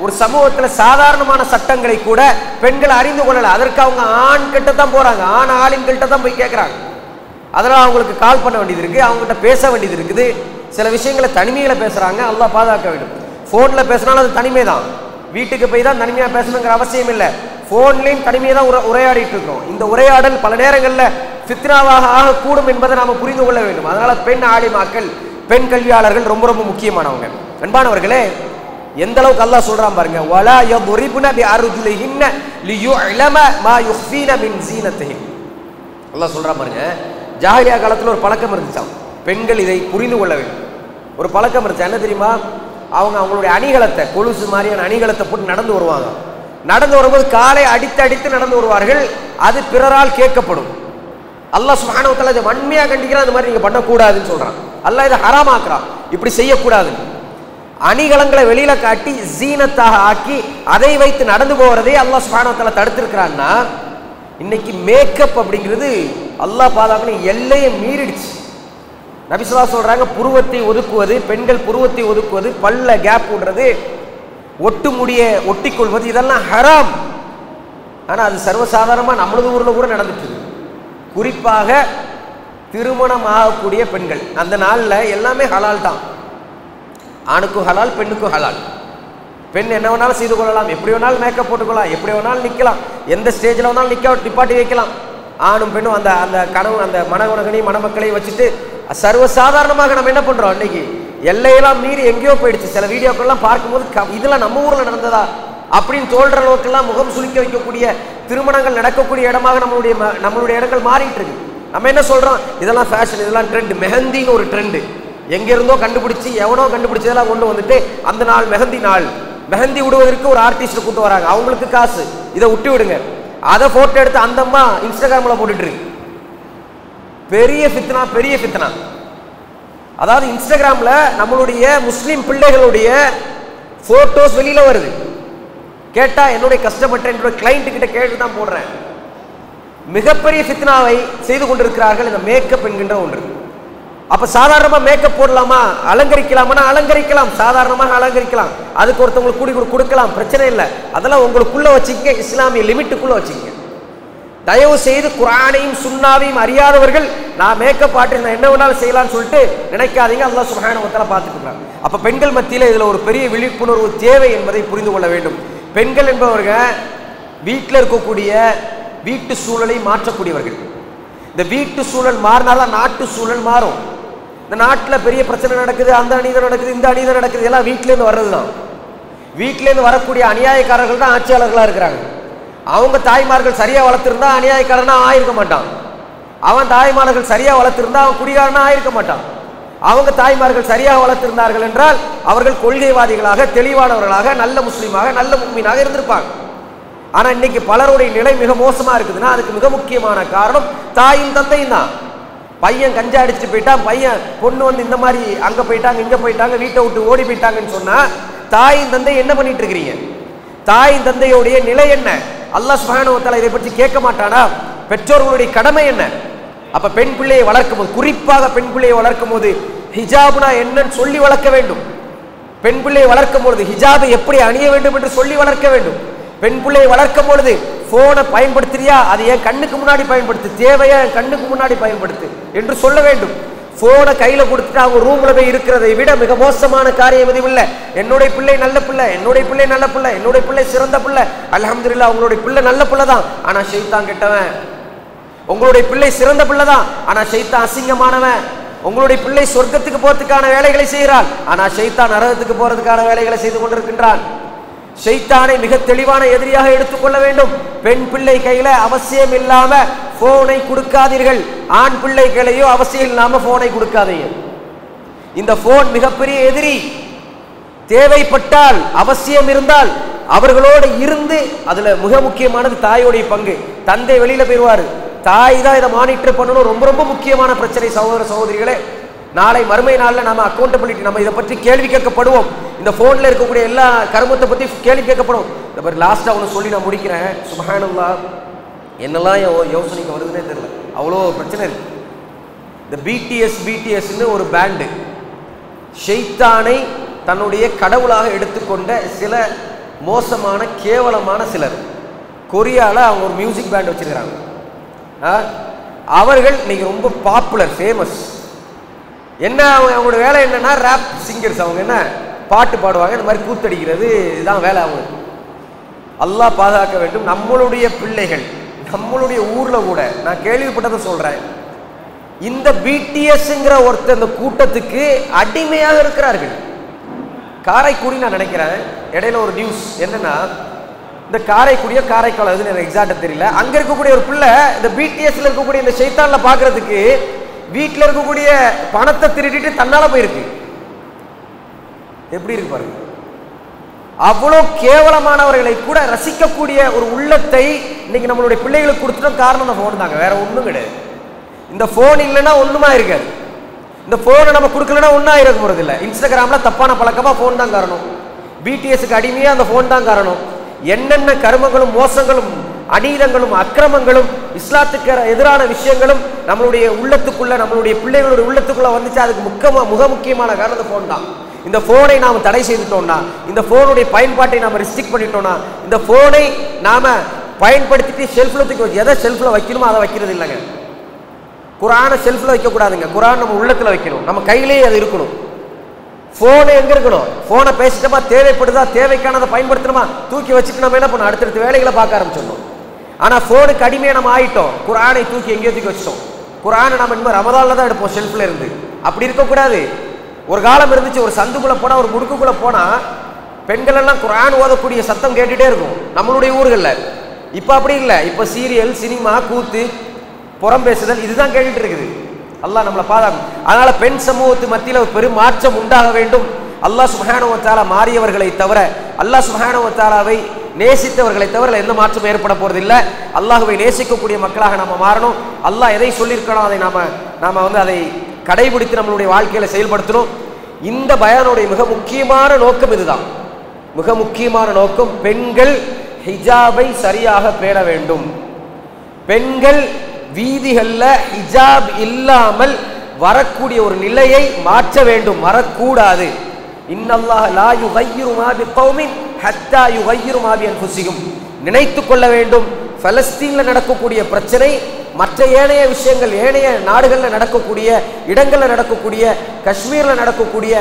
ஒரு சமூகத்தில் சாதாரணமான சட்டங்களை கூட பெண்கள் அறிந்து கொள்ளல. அதற்கு அவங்க ஆண் கிட்ட தான் போறாங்க, ஆண் ஆலிம்கிட்ட தான் போய் கேட்கறாங்க. அதனால அவங்களுக்கு கால் பண்ண வேண்டியது இருக்கு, அவங்ககிட்ட பேச வேண்டியது இருக்குது. சில விஷயங்களை தனிமையில பேசுறாங்க, அல்லாஹ் பாதுகாக்க வேண்டும். போன்ல பேசினாலும் அது தனிமை தான். வீட்டுக்கு போய் தான் தனிமையா பேசணுங்கிற அவசியம் இல்லை. போன்லையும் தனிமையை தான் உரையாடிட்டு இருக்கிறோம். இந்த உரையாடல் பல நேரங்களில் ஃபித்னாவாக ஆகக்கூடும் என்பதை நாம புரிந்து கொள்ள வேண்டும். அதனால பெண் ஆலிமாக்கள், பெண் கல்வியாளர்கள் ரொம்ப ரொம்ப முக்கியமானவங்க. அன்பானவர்களே, எந்த அளவுக்கு அல்லாஹ் சொல்றான் பாருங்க. வலா யضربن بأرجلهن ليعلم ما يخفين من زينتهن. அல்லாஹ் சொல்றான் பாருங்க. ஜாஹிலியா காலத்துல ஒரு பழக்கம் இருந்துச்சாம். பெண்கள் இதை புரிந்து கொள்ள வேண்டும். ஒரு பழக்கம் இருந்துச்சு. என்ன தெரியுமா? அவங்களுடைய அணிகலத்தை, கொலுசு மாதிரியான அணிகலத்தை போட்டு நடந்து வருவாங்க. நடந்து வரும்போது காலை அடித்து அடித்து நடந்து வருவார்கள். அது பிறரால் கேட்கப்படும். அல்லாஹ் சுப்ஹானஹு வ தஆலா இதை வன்மையா கண்டிக்கிறான். இந்த மாதிரி நீங்க பண்ணக்கூடாதுன்னு சொல்றான். அல்லாஹ் இதை ஹராமாக்குறான். இப்படி செய்யக்கூடாது. அணிகலங்களை வெளியில காட்டி ஜீனத்தாக ஆக்கி அதை வைத்து நடந்து போறதே அல்லாஹ் சுப்ஹானஹு வ தஆலா தடுத்திருக்கிறான்னா, இன்னைக்கு மேக்கப் அப்படிங்கிறது அல்லாஹ் பாதுகாக்கணும் எல்லையை மீறிடுச்சு. நபி ஸல்லல்லாஹு அலைஹி சொல்றாங்க, புருவத்தை ஒதுக்குவது, பெண்கள் புருவத்தை ஒதுக்குவது, பல்ல கேப் விடுறது, ஒட்டு முடிய ஒட்டிக்கொள்வது, இதெல்லாம் ஹராம். ஆனா அது சர்வசாதாரணமா நம்மளது ஊர்ல கூட நடந்துட்டு இருக்கு. குறிப்பாக திருமணம் ஆகக்கூடிய பெண்கள், அந்த நாள்ல எல்லாமே ஹலால் தான். ஆணுக்கும் ஹலால், பெண்ணுக்கும் ஹலால். பெண் என்ன வேணாலும் செய்து கொள்ளலாம், எப்படி வேணாலும் மேக்கப் போட்டுக்கொள்ளலாம், எப்படி வேணாலும் நிற்கலாம், எந்த ஸ்டேஜில் வேணாலும் நிப்பாட்டி வைக்கலாம். ஆணும் பெண்ணும் அந்த அந்த கனவு, அந்த மனகுணகனை மணமக்களை வச்சுட்டு சர்வசாதாரணமாக நம்ம என்ன பண்றோம்? இன்னைக்கு எல்லையெல்லாம் மீறி எங்கேயோ போயிடுச்சு. சில வீடியோக்கள்லாம் பார்க்கும்போது இதெல்லாம் நம்ம ஊர்ல நடந்ததா அப்படின்னு தோன்ற அளவுக்கெல்லாம் முகம் சுளிக்க வைக்கக்கூடிய திருமணங்கள் நடக்கக்கூடிய இடமாக நம்மளுடைய இடங்கள் மாறிட்டு இருக்கு. நம்ம என்ன சொல்றோம்? இதெல்லாம் ஃபேஷன், இதெல்லாம் ட்ரெண்ட். மெஹந்தின்னு ஒரு ட்ரெண்டு எங்க இருந்தோ கண்டுபிடிச்சு, எவனோ கண்டுபிடிச்சதெல்லாம் கொண்டு வந்துட்டு அந்த நாள் மெஹந்தி நாள், மெஹந்தி விடுவதற்கு ஒரு ஆர்டிஸ்ட் கூட்டு வராங்க, அவங்களுக்கு காசு, இதை விட்டு விடுங்க. அதை போட்டோ எடுத்து அந்த அம்மா இன்ஸ்டாகிராம்ல போட்டுட்டு இருக்கு. பெரிய ஃபித்னா, பெரிய ஃபித்னா. அதாவது இன்ஸ்டாகிராம்ல நம்மளுடைய முஸ்லிம் பிள்ளைகளுடைய போட்டோஸ் வெளியில வருது. கேட்டா என்னுடைய கஷ்டப்பட்ட என்னுடைய கிளைண்ட் கிட்ட கேட்டு தான் போடுறேன். மிகப்பெரிய ஃபித்னாவை செய்து கொண்டிருக்கிறார்கள் இந்த மேக்கப் என்கின்ற ஒன்று. அப்ப சாதாரணமா மேக்கப் போடலாமா, அலங்கரிக்கலாமா? அலங்கரிக்கலாம், சாதாரணமாக அலங்கரிக்கலாம். அதுக்கு ஒருத்தவங்களுக்கு கூடி கொடுக்கலாம், பிரச்சனை இல்லை. அதெல்லாம் உங்களுக்குள்ள வச்சுக்க, இஸ்லாமிய லிமிட்டுக்குள்ள வச்சுக்க. தயவு செய்து குர்ஆனையும் சுன்னாவையும் அறியாதவர்கள் நான் மேக்கப் ஆர்டிஸ்ட் நான் என்ன வேணாலும் செய்யலாம்னு சொல்லிட்டு நினைக்காதீங்க. அல்லாஹ் சுப்ஹானஹு வ தஆலா பார்த்துக்கிறாங்க. அப்ப பெண்கள் மத்தியில் இதுல ஒரு பெரிய விழிப்புணர்வு தேவை என்பதை புரிந்து கொள்ள வேண்டும். பெண்கள் என்பவர்கள் வீட்டில் இருக்கக்கூடிய வீட்டு சூழலை மாற்றக்கூடியவர்கள். இந்த வீட்டு சூழல் மாறினாதான் நாட்டு சூழல் மாறும். இந்த நாட்டில் பெரிய பிரச்சனை நடக்குது, அந்த அநீதம் நடக்குது, இந்த அநீதம் நடக்குது, எல்லாம் வீட்டிலேருந்து வர்றது தான். வீட்டிலேருந்து வரக்கூடிய அநியாயக்காரர்கள் தான் ஆட்சியாளர்களாக இருக்கிறாங்க. அவங்க தாய்மார்கள் சரியா வளர்த்திருந்தா அநியாயக்காரனா ஆயிருக்க மாட்டான். அவன் தாய்மார்கள் சரியா வளர்த்திருந்தா அவன் குடிகாரனா ஆயிருக்க மாட்டான். அவங்க தாய்மார்கள் சரியாக வளர்த்திருந்தார்கள் என்றால் அவர்கள் கொள்கைவாதிகளாக, தெளிவானவர்களாக, நல்ல முஸ்லீமாக, நல்ல முஃமினாக இருந்திருப்பாங்க. ஆனா இன்னைக்கு பலருடைய நிலை மிக மோசமா இருக்குதுன்னா அதுக்கு மிக முக்கியமான காரணம் தாயும் தந்தையும் தான். பையன் கஞ்சா அடிச்சுட்டு போயிட்டான், பையன் பொண்ணு வந்து இந்த மாதிரி அங்க போயிட்டாங்க, இங்க போயிட்டாங்க, வீட்டை விட்டு ஓடி போயிட்டாங்கன்னு சொன்னா தாயும் தந்தை என்ன பண்ணிட்டு இருக்கிறீங்க? தாயின் தந்தையுடைய நிலை என்ன? அல்லாஹ் சுப்ஹானஹு வ தஆலா இதை பற்றி கேட்க மாட்டானா? பெற்றோர்களுடைய கடமை என்ன? அப்ப பெண் பிள்ளையை வளர்க்கும் போது, குறிப்பாக பெண் பிள்ளையை வளர்க்கும் போது ஹிஜாப்னா என்னன்னு சொல்லி வளர்க்க வேண்டும். பெண் பிள்ளையை வளர்க்கும் பொழுது ஹிஜாபை எப்படி அணிய வேண்டும் என்று சொல்லி வளர்க்க வேண்டும். பெண் பிள்ளையை வளர்க்கும் பொழுது போனை பயன்படுத்துறியா, அது என் கண்ணுக்கு முன்னாடி பயன்படுத்து, தேவையா என் கண்ணுக்கு முன்னாடி பயன்படுத்து என்று சொல்ல வேண்டும். போனை கையில கொடுத்துட்டு அவங்க ரூம்ல போய் இருக்கிறதை விட மிக மோசமான காரியம் எதுவும் இல்லை. என்னுடைய பிள்ளை நல்ல பிள்ளை, என்னுடைய பிள்ளை நல்ல பிள்ளை, என்னுடைய பிள்ளை சிறந்த பிள்ளை, அல்ஹம்துலில்லாஹ் உங்களுடைய பிள்ளை நல்ல பிள்ளை தான், ஆனா ஷைத்தான் கெட்டவன். உங்களுடைய பிள்ளை சிறந்த பிள்ளை தான், ஆனா ஷைத்தான் அசிங்கமானவன். உங்களுடைய பிள்ளை சொர்க்கத்துக்கு போறதுக்கான வேலைகளை செய்கிறான், ஆனா ஷைத்தான் நரகத்துக்கு போறதுக்கான வேலைகளை செய்து கொண்டிருக்கின்றான். ஷைத்தானை மிக தெளிவான எதிரியாக எடுத்துக்கொள்ள வேண்டும். பெண் பிள்ளை கையில அவசியம் இல்லாம போனை கொடுக்காதீர்கள். ஆண் பிள்ளை கையிலையோ அவசியம் இல்லாம போனை கொடுக்காதீங்க. இந்த போன் மிகப்பெரிய எதிரி. தேவைப்பட்டால் அவசியம் இருந்தால் அவர்களோடு இருந்து, அதுல மிக முக்கியமானது தாயோடைய பங்கு. தந்தை வெளியில போயிடுவாரு, தாய் தான் இதை மானிட்டர் பண்ணணும். ரொம்ப ரொம்ப முக்கியமான பிரச்சனை சகோதர சகோதரிகளே. நாளை மறுமை நாளில் நம்ம அக்கௌண்டபிலிட்டி, நம்ம இதை பற்றி கேள்வி கேட்கப்படுவோம். இந்த போன்ல இருக்கக்கூடிய எல்லா கருமத்தை பத்தி கேள்வி கேட்கப்படும். இந்த மாதிரி லாஸ்டா ஒன்று சொல்லி நான் முடிக்கிறேன். சுப்ஹானல்லாஹ், என்னெல்லாம் யோசனைக்கு வருதுன்னே தெரியல, அவ்வளோ பிரச்சனை இருக்கு. இந்த பிடிஎஸ்ன்னு ஒரு பேண்டு ஷைத்தானை தன்னுடைய கடவுளாக எடுத்துக்கொண்ட சில மோசமான கேவலமான சிலர் கொரியால அவங்க ஒரு மியூசிக் பேண்ட் வச்சிருக்கிறாங்க. அவர்கள் இன்னைக்கு ரொம்ப பாப்புலர், ஃபேமஸ். என்ன அவங்களோட வேலை என்னன்னா ரேப் சிங்கர்ஸ். அவங்க என்ன பாட்டு பாடுவாங்க, இந்த மாதிரி கூத்தடிக்கிறது, இதுதான் வேலை அவங்களுக்கு. அல்லாஹ் பாதுகாக்க வேண்டும். நம்மளுடைய பிள்ளைகள், நம்மளுடைய ஊர்ல கூட நான் கேள்விப்பட்டதை சொல்றேன், இந்த பிடிஎஸ்ங்கிற ஒருத்தர் இந்த கூட்டத்துக்கு அடிமையாக இருக்கிறார்கள். காரைக்குடி நான் நினைக்கிறேன், இடையில ஒரு நியூஸ் என்னன்னா, இந்த காரைக்குடியோ காரைக்கால் எதுன்னு எனக்கு எக்ஸாக்டா தெரியல, அங்க இருக்கக்கூடிய ஒரு பிள்ளை இந்த பிடிஎஸ்ல இருக்கக்கூடிய இந்த ஷைத்தான்ல பாக்குறதுக்கு வீட்டில் இருக்கக்கூடிய பணத்தை திருடிட்டு தன்னால போயிருக்கு. எப்படி இருக்கு பாருங்க. அவ்வளோ கேவலமானவர்களை கூட ரசிக்கக்கூடிய ஒரு உள்ளத்தை இன்னைக்கு நம்மளுடைய பிள்ளைகளுக்கு கொடுத்துட்டோம். காரணம் இந்த போன் தாங்க, வேற ஒன்றும் கிடையாது. இந்த போன் இல்லைன்னா ஒண்ணுமா இருக்காது. இந்த போனை நம்ம கொடுக்கலன்னா ஒன்றும் இருக்க போறது இல்லை. இன்ஸ்டாகிராம்ல தப்பான பழக்கமா போன் தான் காரணம். பிடிஎஸ்க்கு அடிமையா அந்த போன் தான் காரணம். என்னென்ன கருமங்களும் மோசங்களும் அநீதங்களும் அக்கிரமங்களும் இஸ்லாத்துக்கு எதிரான விஷயங்களும் நம்மளுடைய உள்ளத்துக்குள்ள, நம்மளுடைய பிள்ளைகளுடைய உள்ளத்துக்குள்ள வந்துச்சு, அதுக்கு மிக முக்கியமான காரணம் இந்த போன் தான். இந்த போனை நாம தடை செய்துட்டோம்னா, இந்த போனுடைய பயன்பாட்டை நாம ரெஸ்ட்ரிக்ட் பண்ணிட்டோம்னா, இந்த போனை நாம பயன்படுத்திட்டு ஷெல்ஃப்ல தூக்கி, எதை ஷெல்ஃப்ல வைக்கணுமோ அதை வைக்கிறது இல்லைங்க. குர்ஆனை ஷெல்ஃப்ல வைக்க கூடாதுங்க. குர்ஆன் நம்ம உள்ளத்துல வைக்கணும், நம்ம கையிலேயே அது இருக்கணும். போனை எங்க இருக்கணும்? போனை பேசிட்டோமா, தேவைப்படுதா, தேவைக்கானதை பயன்படுத்தணுமா, தூக்கி வச்சுட்டு நம்ம என்ன பண்ணோம், அடுத்தடுத்த வேலைகளை பார்க்க ஆரம்பிச்சிடணும். ஆனா போனுக்கு அடிமையா நம்ம ஆயிட்டோம். குர்ஆனை தூக்கி எங்கேயோ தூக்கி வச்சிட்டோம். குர்ஆனை நம்ம இன்னும் ரமதான்ல தான் எடுப்போம் ஷெல்ஃப்ல இருந்து. அப்படி இருக்கக்கூடாது. ஒரு காலம் இருந்துச்சு, ஒரு சந்துக்குள்ள போனா, ஒரு முடுக்குக்குள்ள போனா பெண்கள் எல்லாம் குர்ஆன் ஓதக்கூடிய சத்தம் கேட்டுட்டே இருக்கும் நம்மளுடைய ஊர்கள்ல. இப்ப அப்படி இல்லை. இப்ப சீரியல், சினிமா, கூத்து, புறம் பேசுதல், இதுதான் கேட்டுட்டு இருக்குது. அல்லாஹ் நம்மளை பாதுகாக்கும். அதனால பெண் சமூகத்து மத்தியில் ஒரு பெரும் மாற்றம் உண்டாக வேண்டும். அல்லாஹ் சுப்ஹானஹு வ தஆலா மாறியவர்களை தவிர, அல்லாஹ் சுப்ஹானஹு வ தஆலாவை நேசித்தவர்களை தவிர எந்த மாற்றம் ஏற்பட போறது இல்லை. அல்லாஹ்வை நேசிக்கக்கூடிய மக்களாக நம்ம மாறணும். அல்லாஹ் எதை சொல்லியிருக்கணும் அதை நாம அதை கடைபிடித்து நம்மளுடைய வாழ்க்கையில செயல்படுத்தணும். இந்த பயானுடைய மிக முக்கியமான நோக்கம் இதுதான். மிக முக்கியமான நோக்கம், பெண்கள் ஹிஜாபை சரியாக பேண வேண்டும். பெண்கள் வீதிகள்ல ஹிஜாப் இல்லாமல் வரக்கூடிய ஒரு நிலையை மாற்ற வேண்டும், வரக்கூடாது. இன்னல்லாஹ் லா யுகையிரு மா பிகௌமின் ஹத்தா யுகையிரு மா பிஅன்ஃபுஸிஹிம். நினைத்துக் கொள்ள வேண்டும், பலஸ்தீன்ல நடக்கக்கூடிய பிரச்சனை, மற்ற ஏனைய விஷயங்கள், ஏனைய நாடுகளில் நடக்கக்கூடிய, இடங்களில் நடக்கக்கூடிய, காஷ்மீர்ல நடக்கக்கூடிய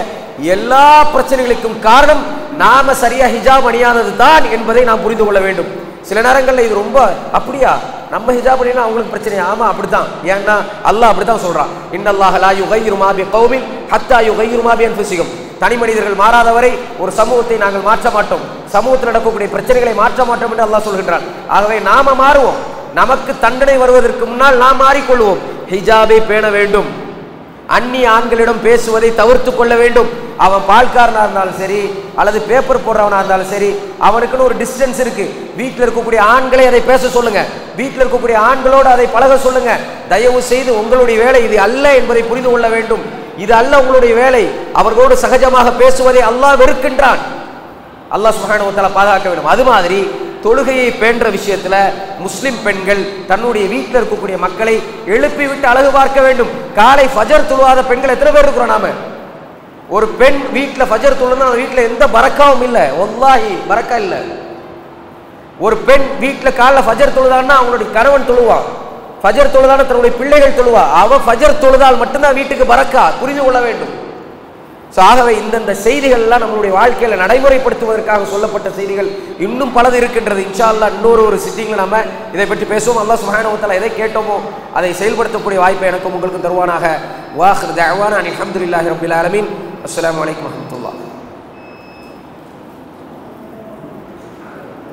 எல்லா பிரச்சனைகளுக்கும் காரணம் நாம சரியா ஹிஜாப் அணியாதது தான் என்பதை நாம் புரிந்து கொள்ள வேண்டும். சில நேரங்களில் இது ரொம்ப அப்படியா, நம்ம ஹிஜாப் அணினா அவங்களுக்கு பிரச்சனை, ஆமா அப்படித்தான். ஏன்னா அல்லாஹ் அப்படித்தான் சொல்றான், இன்னல்லாஹ் லா யுகையிரு மா பிகௌமின் ஹத்தா யுகையிரு மா பிஅன்ஃபுஸிஹிம். தனி மனிதர்கள் மாறாதவரை ஒரு சமூகத்தை நாங்கள் மாற்ற மாட்டோம், சமூகத்தில் நடக்கக்கூடிய பிரச்சனைகளை மாற்ற மாட்டோம் என்று அல்லாஹ் சொல்கின்றான். ஆகவே நாம மாறுவோம். நமக்கு தண்டனை வருவதற்கு முன்னால் நாம் மாறிக்கொள்வோம். ஹிஜாபை பேண வேண்டும். அந்நிய ஆண்களிடம் பேசுவதை தவிர்த்து கொள்ள வேண்டும். அவன் பால்காரனா இருந்தாலும் சரி, அல்லது பேப்பர் போடுறவனா இருந்தாலும் சரி, அவனுக்குன்னு ஒரு டிஸ்டன்ஸ் இருக்கு. வீட்டில் இருக்கக்கூடிய ஆண்களை அதை பேச சொல்லுங்க, வீட்டில் இருக்கக்கூடிய ஆண்களோடு அதை பழக சொல்லுங்க. தயவு செய்து உங்களுடைய வேலை இது அல்ல என்பதை புரிந்து கொள்ள வேண்டும். இது அல்ல உங்களுடைய வேலை. அவர்களோடு சகஜமாக பேசுவதை அல்லாஹ் வெறுக்கின்றான். அல்லாஹ் சுப்ஹானஹு வ தஆலா பாதுகாக்க வேண்டும். அது மாதிரி தொழுகையை பேண்ற விஷயத்துல முஸ்லிம் பெண்கள் தன்னுடைய வீட்டில் இருக்கக்கூடிய மக்களை எழுப்பி விட்டு அழகு பார்க்க வேண்டும். காலை ஃபஜர் தொழுவாத பெண்கள் எத்தனை பேர் இருக்கிறோம் நாம? ஒரு பெண் வீட்டில் ஃபஜர் தொழுனா அந்த வீட்டில் எந்த பரக்காவும் இல்லை, வல்லாஹி பரக்கா இல்லை. ஒரு பெண் வீட்டில் காலைல ஃபஜர் தொழுதான்னா அவங்களுடைய கணவன் தொழுவான், ஃபஜர் தொழுதான தன்னுடைய பிள்ளைகள் தொழுவா. அவ ஃபஜர் தொழுதால் மட்டும்தான் வீட்டுக்கு பரக்கா. புரிந்து கொள்ள வேண்டும். ஆகவே இந்தந்த செய்திகள் எல்லாம் நம்மளுடைய வாழ்க்கையில நடைமுறைப்படுத்துவதற்காக சொல்லப்பட்ட செய்திகள் இன்னும் பலது இருக்கின்றது. இன்ஷா அல்லாஹ் இன்னொரு சிட்டிங்ல நம்ம இதை பற்றி பேசுவோம். அல்லாஹ் சுப்ஹானஹு வ தஆலா எதை கேட்டோமோ அதை செயல்படுத்தக்கூடிய வாய்ப்பை எனக்கும் உங்களுக்கும் தருவானாக. வாஹிர் தஅவானா அல்ஹம்துலில்லாஹி ரப்பில் ஆலமீன். அஸ்ஸலாமு அலைக்கும் வரஹ்மத்துல்லாஹ்.